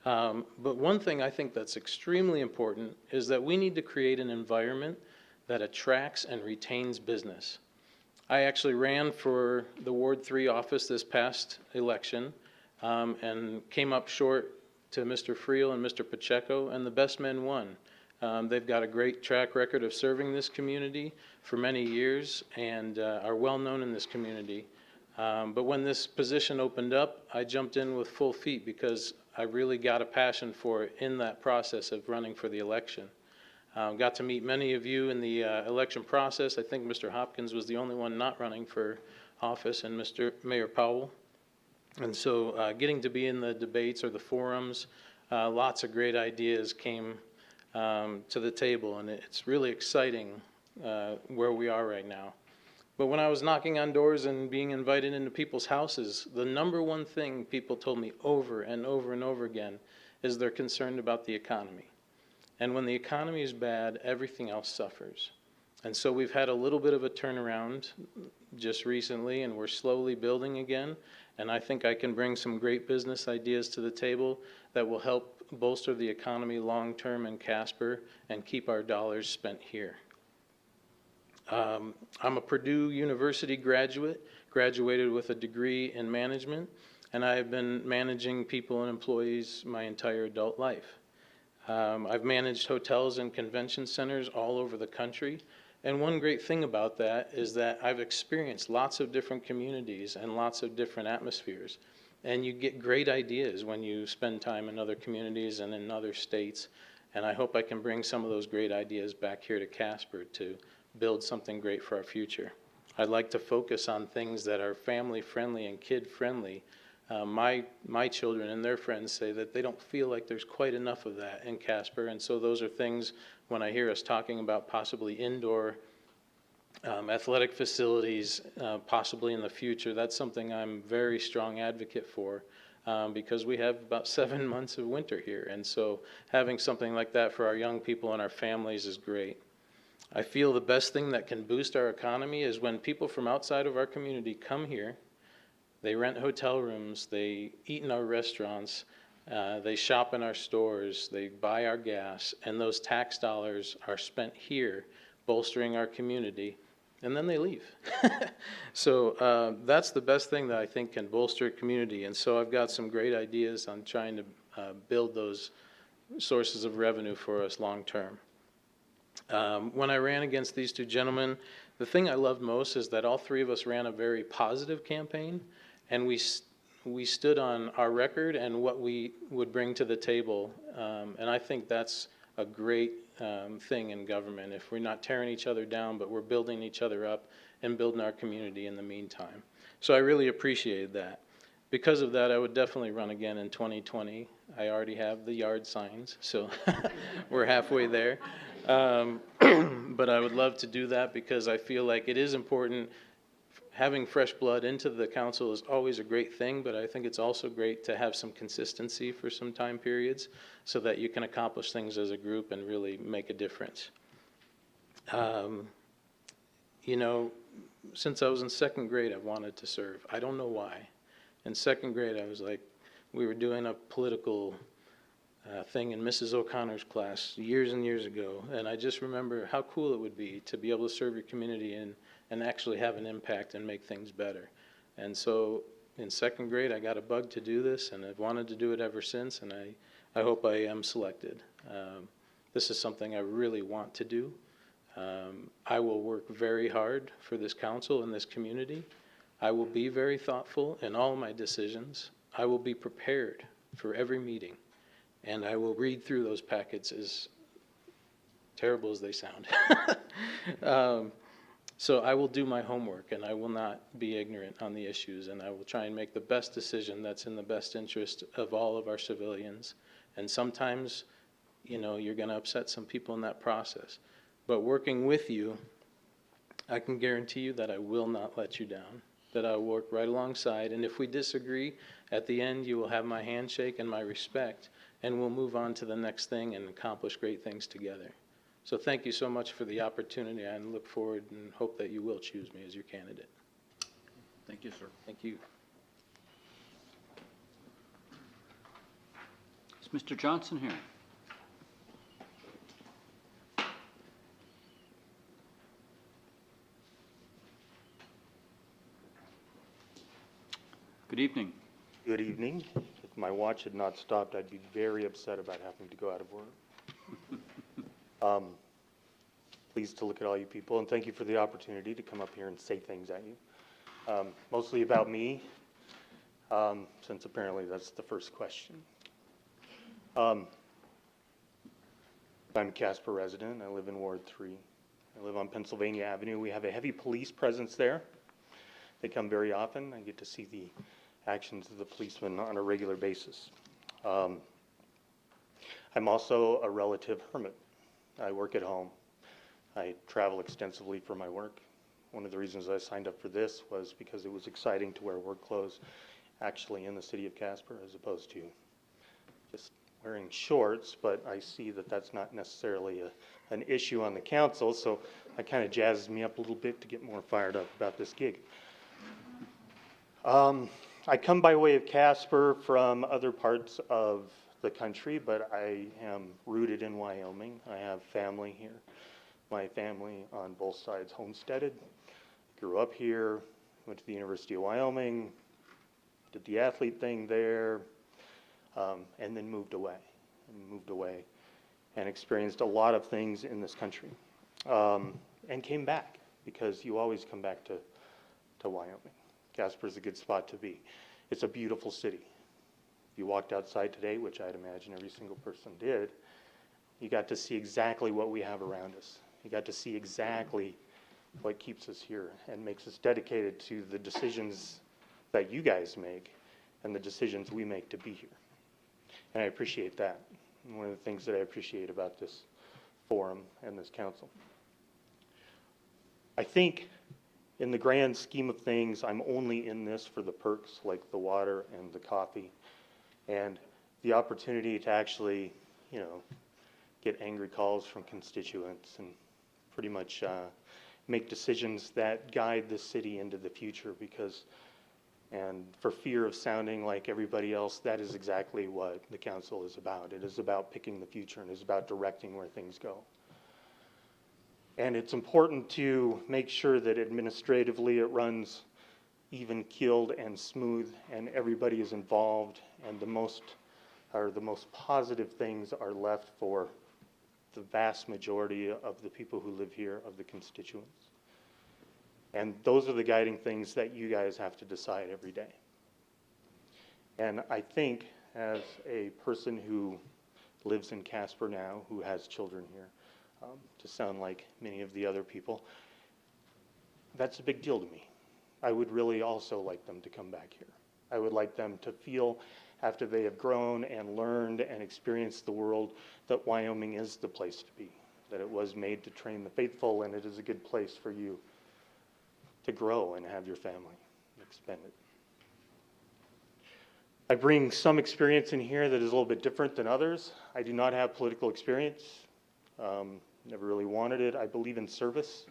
But one thing I think that's extremely important is that we need to create an environment that attracts and retains business. I actually ran for the Ward 3 office this past election and came up short to Mr. Friel and Mr. Pacheco, and the best men won. They've got a great track record of serving this community for many years and are well known in this community. But when this position opened up, I jumped in with full feet because I really got a passion for it in that process of running for the election. Got to meet many of you in the election process. I think Mr. Hopkins was the only one not running for office, and Mr. Mayor Powell. And so getting to be in the debates or the forums, lots of great ideas came to the table, and it's really exciting where we are right now. But when I was knocking on doors and being invited into people's houses, the number one thing people told me over and over and over again is they're concerned about the economy. And when the economy is bad, everything else suffers. And so we've had a little bit of a turnaround just recently, and we're slowly building again. And I think I can bring some great business ideas to the table that will help bolster the economy long-term in Casper and keep our dollars spent here. I'm a Purdue University graduate, graduated with a degree in management, and I have been managing people and employees my entire adult life. I've managed hotels and convention centers all over the country, and one great thing about that is that I've experienced lots of different communities and lots of different atmospheres. And you get great ideas when you spend time in other communities and in other states. And I hope I can bring some of those great ideas back here to Casper to build something great for our future. I'd like to focus on things that are family-friendly and kid-friendly. My children and their friends say that they don't feel like there's quite enough of that in Casper. And so those are things, when I hear us talking about possibly indoor athletic facilities, possibly in the future, that's something I'm very strong advocate for because we have about 7 months of winter here. And so having something like that for our young people and our families is great. I feel the best thing that can boost our economy is when people from outside of our community come here, they rent hotel rooms, they eat in our restaurants, they shop in our stores, they buy our gas, and those tax dollars are spent here bolstering our community. And then they leave. So that's the best thing that I think can bolster a community. And so I've got some great ideas on trying to build those sources of revenue for us long term. When I ran against these two gentlemen, the thing I loved most is that all three of us ran a very positive campaign, and we stood on our record and what we would bring to the table. And I think that's a great thing in government, if we're not tearing each other down, but we're building each other up and building our community in the meantime. So I really appreciated that. Because of that, I would definitely run again in 2020. I already have the yard signs, so we're halfway there. But I would love to do that because I feel like it is important. Having fresh blood into the council is always a great thing, but I think it's also great to have some consistency for some time periods so that you can accomplish things as a group and really make a difference. You know, since I was in second grade, I wanted to serve. I don't know why. In second grade, I was like, we were doing a political thing in Mrs. O'Connor's class years and years ago, and I just remember how cool it would be to be able to serve your community and actually have an impact and make things better. And so in second grade, I got a bug to do this, and I've wanted to do it ever since, and I hope I am selected. This is something I really want to do. I will work very hard for this council and this community. I will be very thoughtful in all my decisions. I will be prepared for every meeting, and I will read through those packets, as terrible as they sound. So I will do my homework, and I will not be ignorant on the issues, and I will try and make the best decision that's in the best interest of all of our civilians. And sometimes, you know, you're going to upset some people in that process. But working with you, I can guarantee you that I will not let you down, that I will work right alongside. And if we disagree, at the end, you will have my handshake and my respect, and we'll move on to the next thing and accomplish great things together. So thank you so much for the opportunity. I look forward and hope that you will choose me as your candidate. Thank you, sir. Thank you. Is Mr. Johnson here? Good evening. Good evening. If my watch had not stopped, I'd be very upset about having to go out of work. Pleased to look at all you people, and thank you for the opportunity to come up here and say things at you. Mostly about me, since apparently that's the first question. I'm a Casper resident. I live in Ward 3. I live on Pennsylvania Avenue. We have a heavy police presence there. They come very often. I get to see the actions of the policemen on a regular basis. I'm also a relative hermit. I work at home. I travel extensively for my work. One of the reasons I signed up for this was because it was exciting to wear work clothes actually in the city of Casper as opposed to just wearing shorts, but I see that that's not necessarily an issue on the council, so that kind of jazzes me up a little bit to get more fired up about this gig. I come by way of Casper from other parts of the country, but I am rooted in Wyoming. I have family here. My family on both sides homesteaded. Grew up here, went to the University of Wyoming, did the athlete thing there, and then moved away. And experienced a lot of things in this country. And came back, because you always come back to Wyoming. Casper is a good spot to be. It's a beautiful city. If you walked outside today, which I'd imagine every single person did, you got to see exactly what we have around us. You got to see exactly what keeps us here and makes us dedicated to the decisions that you guys make and the decisions we make to be here. And I appreciate that. And one of the things that I appreciate about this forum and this council. I think in the grand scheme of things, I'm only in this for the perks like the water and the coffee and the opportunity to actually, you know, get angry calls from constituents and pretty much make decisions that guide the city into the future because, and for fear of sounding like everybody else, that is exactly what the council is about. It is about picking the future and it is about directing where things go. And it's important to make sure that administratively it runs even-keeled and smooth and everybody is involved and the most positive things are left for the vast majority of the people who live here, of the constituents. And those are the guiding things that you guys have to decide every day. And I think as a person who lives in Casper now, who has children here, to sound like many of the other people, that's a big deal to me. I would really also like them to come back here. I would like them to feel, after they have grown and learned and experienced the world, that Wyoming is the place to be, that it was made to train the faithful, and it is a good place for you to grow and have your family expend it. I bring some experience in here that is a little bit different than others. I do not have political experience. Never really wanted it. I believe in service.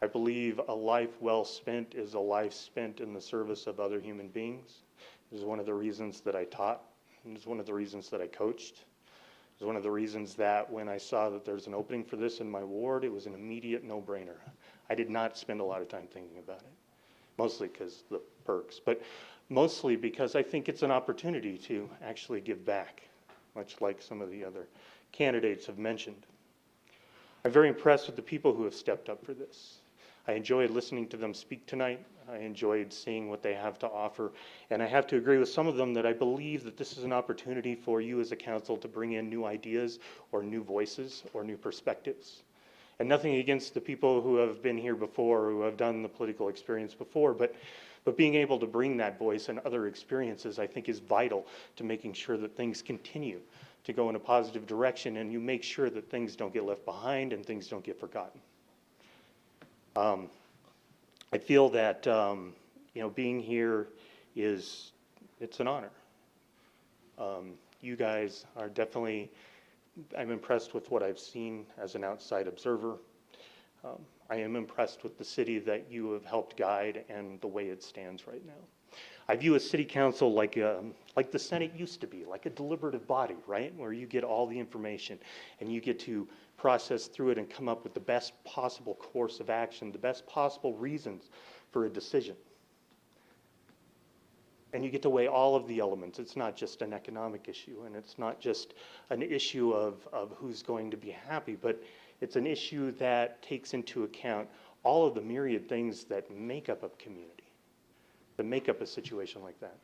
I believe a life well spent is a life spent in the service of other human beings. It is one of the reasons that I taught. It is one of the reasons that I coached. It was one of the reasons that when I saw that there's an opening for this in my ward, it was an immediate no-brainer. I did not spend a lot of time thinking about it, mostly because the perks, but mostly because I think it's an opportunity to actually give back, much like some of the other candidates have mentioned. I'm very impressed with the people who have stepped up for this. I enjoyed listening to them speak tonight. I enjoyed seeing what they have to offer. And I have to agree with some of them that I believe that this is an opportunity for you as a council to bring in new ideas or new voices or new perspectives. And nothing against the people who have been here before, who have done the political experience before, but being able to bring that voice and other experiences, I think, is vital to making sure that things continue to go in a positive direction, and you make sure that things don't get left behind and things don't get forgotten. I feel that, you know, being here it's an honor. You guys are definitely, I'm impressed with what I've seen as an outside observer. I am impressed with the city that you have helped guide and the way it stands right now. I view a city council like the Senate used to be, like a deliberative body, right? Where you get all the information and you get to process through it and come up with the best possible course of action, the best possible reasons for a decision. And you get to weigh all of the elements. It's not just an economic issue, and it's not just an issue of who's going to be happy, but it's an issue that takes into account all of the myriad things that make up a community, that make up a situation like that.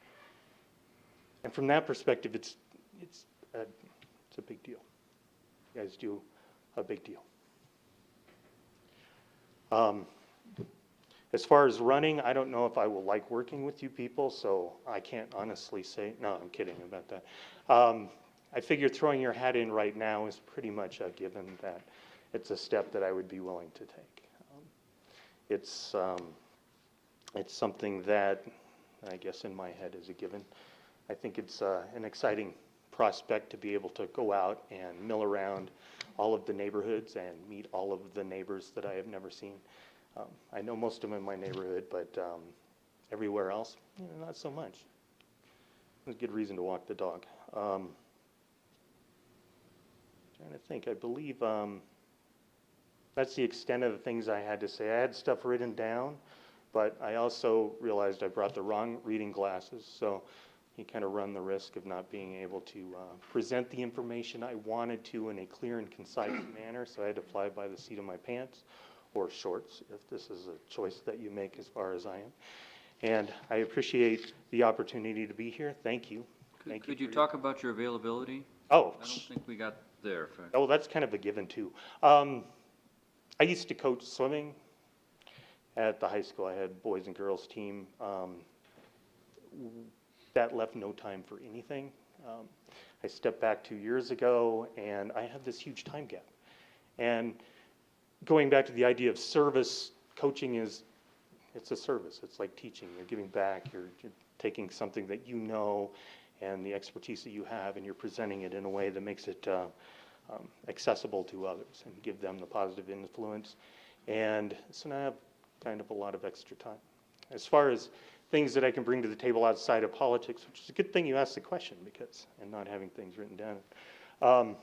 And from that perspective, it's a big deal. You guys do a big deal. As far as running, I don't know if I will like working with you people, so I can't honestly say. No, I'm kidding about that. I figure throwing your hat in right now is pretty much a given that it's a step that I would be willing to take. It's something that I guess in my head is a given. I think it's an exciting prospect to be able to go out and mill around all of the neighborhoods and meet all of the neighbors that I have never seen. I know most of them in my neighborhood, but everywhere else, not so much. It's a good reason to walk the dog. Trying to think, I believe that's the extent of the things I had to say. I had stuff written down, but I also realized I brought the wrong reading glasses, so you kind of run the risk of not being able to present the information I wanted to in a clear and concise manner, so I had to fly by the seat of my pants. Or shorts, if this is a choice that you make as far as I am. And I appreciate the opportunity to be here. Thank you. Could you talk about your availability? Oh. I don't think we got there. Oh, that's kind of a given too. I used to coach swimming at the high school. I had boys and girls team. That left no time for anything. I stepped back 2 years ago and I have this huge time gap. And going back to the idea of service, coaching it's a service. It's like teaching. You're giving back. You're taking something that you know and the expertise that you have, and you're presenting it in a way that makes it accessible to others and give them the positive influence. And so now I have kind of a lot of extra time. As far as things that I can bring to the table outside of politics, which is a good thing you asked the question, and not having things written down.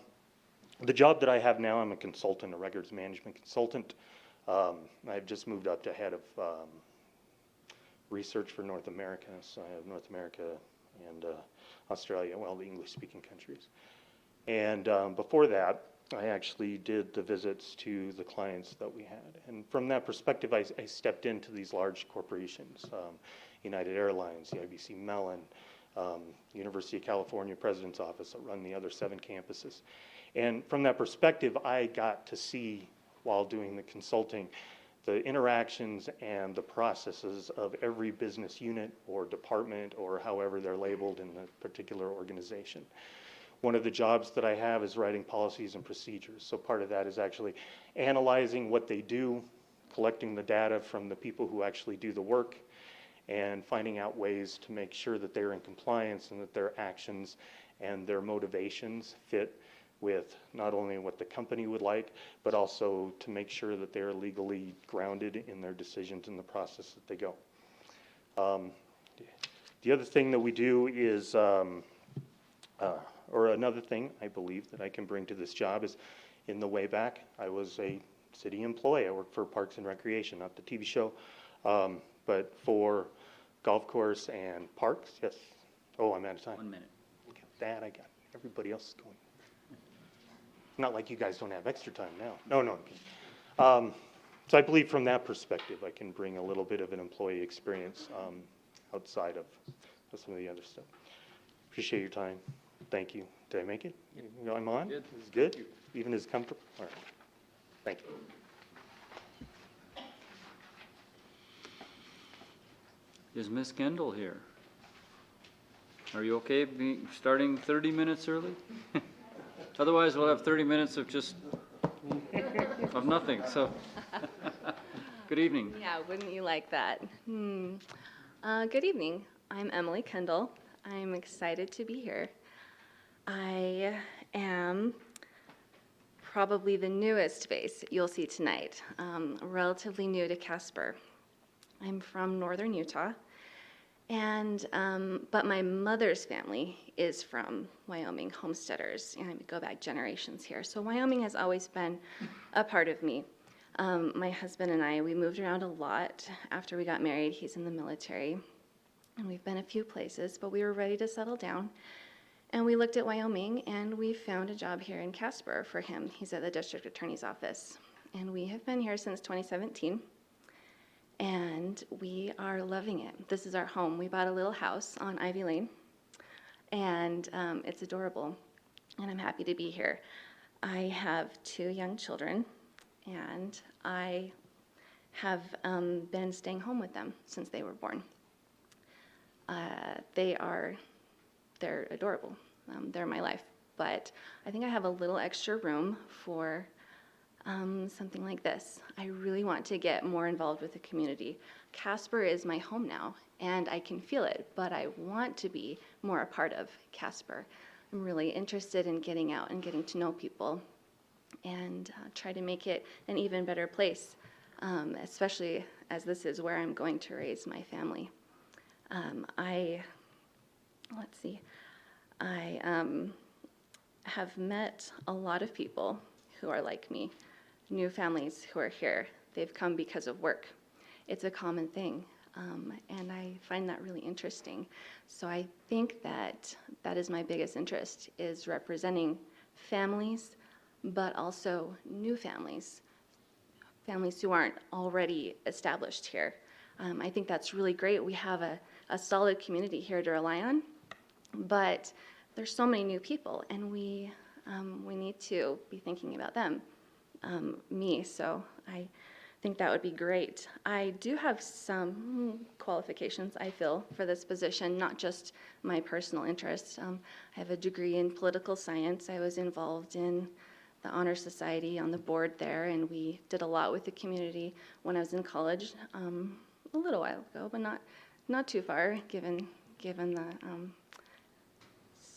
The job that I have now, I'm a consultant, a records management consultant. I've just moved up to head of research for North America. So I have North America and Australia, well, the English-speaking countries. And before that, I actually did the visits to the clients that we had. And from that perspective, I stepped into these large corporations, United Airlines, the IBC Mellon, University of California President's Office that run the other 7 campuses. And from that perspective, I got to see, while doing the consulting, the interactions and the processes of every business unit or department or however they're labeled in the particular organization. One of the jobs that I have is writing policies and procedures. So part of that is actually analyzing what they do, collecting the data from the people who actually do the work, and finding out ways to make sure that they're in compliance and that their actions and their motivations fit with not only what the company would like, but also to make sure that they're legally grounded in their decisions in the process that they go. The other thing that we do is, or another thing I believe that I can bring to this job is, in the way back, I was a city employee. I worked for Parks and Recreation, not the TV show, but for golf course and parks. Yes. Oh, I'm out of time. 1 minute. Look at that. I got everybody else going. Not like you guys don't have extra time now. No. So I believe from that perspective, I can bring a little bit of an employee experience outside of some of the other stuff. Appreciate your time. Thank you. Did I make it? I'm on? Good. It's good? Even as comfortable? All right. Thank you. Is Miss Kendall here? Are you okay starting 30 minutes early? Otherwise, we'll have 30 minutes of just, of nothing, so. Good evening. Yeah, wouldn't you like that? Good evening. I'm Emily Kendall. I'm excited to be here. I am probably the newest face you'll see tonight, relatively new to Casper. I'm from northern Utah, and but my mother's family is from Wyoming, homesteaders, and I go back generations here. So Wyoming has always been a part of me. My husband and I, we moved around a lot after we got married. He's in the military, and we've been a few places, but we were ready to settle down. And we looked at Wyoming, and we found a job here in Casper for him. He's at the district attorney's office. And we have been here since 2017, and we are loving it. This is our home. We bought a little house on Ivy Lane, and it's adorable, and I'm happy to be here. I have 2 young children, and I have been staying home with them since they were born. They're adorable. They're my life. But I think I have a little extra room for something like this. I really want to get more involved with the community. Casper is my home now, and I can feel it, but I want to be more a part of Casper. I'm really interested in getting out and getting to know people and try to make it an even better place, especially as this is where I'm going to raise my family. I have met a lot of people who are like me, new families who are here. They've come because of work. It's a common thing, and I find that really interesting. So I think that that is my biggest interest, is representing families, but also new families, families who aren't already established here. I think that's really great. We have a solid community here to rely on, but there's so many new people, and we need to be thinking about them, so I think that would be great. I do have some qualifications, I feel, for this position, not just my personal interests. I have a degree in political science. I was involved in the Honor Society on the board there, and we did a lot with the community when I was in college, a little while ago, but not too far, given the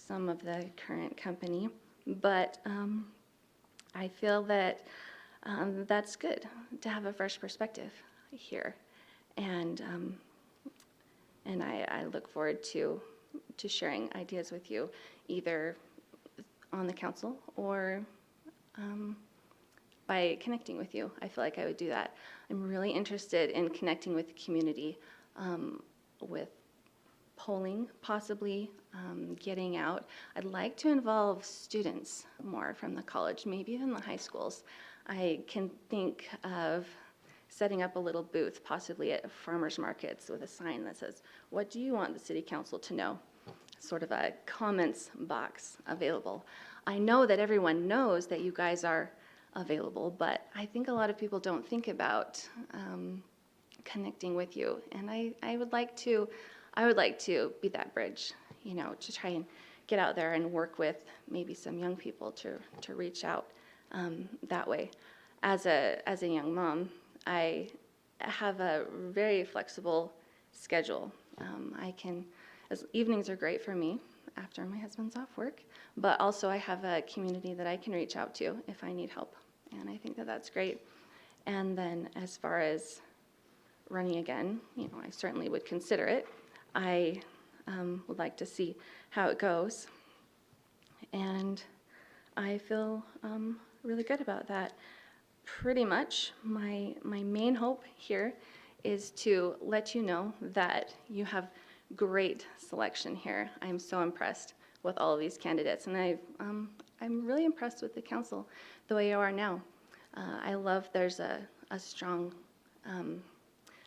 some of the current company. But I feel that that's good to have a fresh perspective here, and I look forward to sharing ideas with you, either on the council or by connecting with you. I feel like I would do that. I'm really interested in connecting with the community, with polling, possibly getting out. I'd like to involve students more from the college, maybe even the high schools. I can think of setting up a little booth, possibly at farmers markets, with a sign that says, "What do you want the city council to know?" Sort of a comments box available. I know that everyone knows that you guys are available, but I think a lot of people don't think about connecting with you, and I would like to be that bridge, to try and get out there and work with maybe some young people to reach out that way. As a young mom, I have a very flexible schedule. Evenings are great for me after my husband's off work, but also I have a community that I can reach out to if I need help, and I think that that's great. And then as far as running again, I certainly would consider it. I would like to see how it goes, and I feel really good about that. Pretty much my main hope here is to let you know that you have great selection here. I'm so impressed with all of these candidates, and I'm really impressed with the council the way you are now. I love there's a strong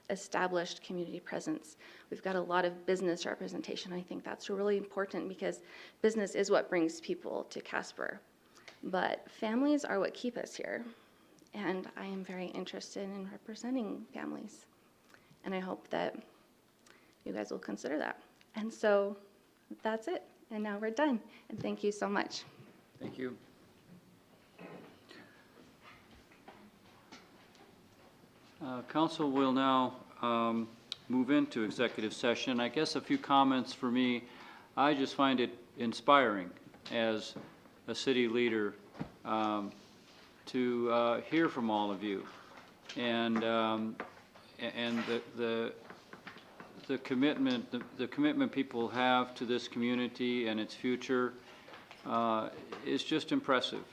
established community presence. We've got a lot of business representation. I think that's really important because business is what brings people to Casper. But families are what keep us here, and I am very interested in representing families. And I hope that you guys will consider that. And so that's it. And now we're done. And thank you so much. Thank you. Council will now move into executive session. I guess a few comments for me. I just find it inspiring as a city leader to hear from all of you, and the commitment people have to this community and its future is just impressive.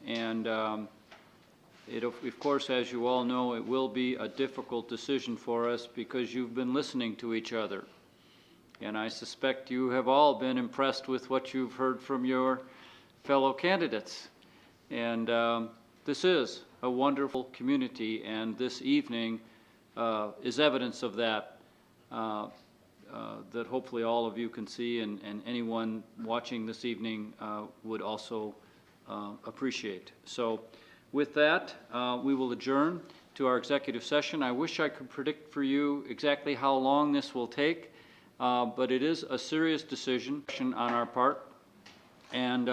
And of course, as you all know, it will be a difficult decision for us because you've been listening to each other. And I suspect you have all been impressed with what you've heard from your fellow candidates. And this is a wonderful community, and this evening is evidence of that, that hopefully all of you can see, and anyone watching this evening would also appreciate. So with that, we will adjourn to our executive session. I wish I could predict for you exactly how long this will take, but it is a serious decision on our part, and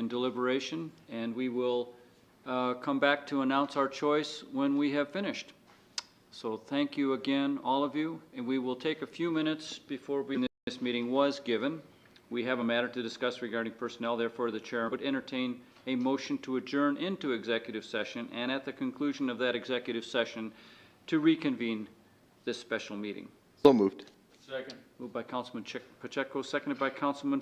deliberation, and we will come back to announce our choice when we have finished. So thank you again, all of you, and we will take a few minutes before this meeting was given. We have a matter to discuss regarding personnel, therefore the chair would entertain a motion to adjourn into executive session, and at the conclusion of that executive session, to reconvene this special meeting. So moved. Second. Moved by Councilman Pacheco, seconded by Councilman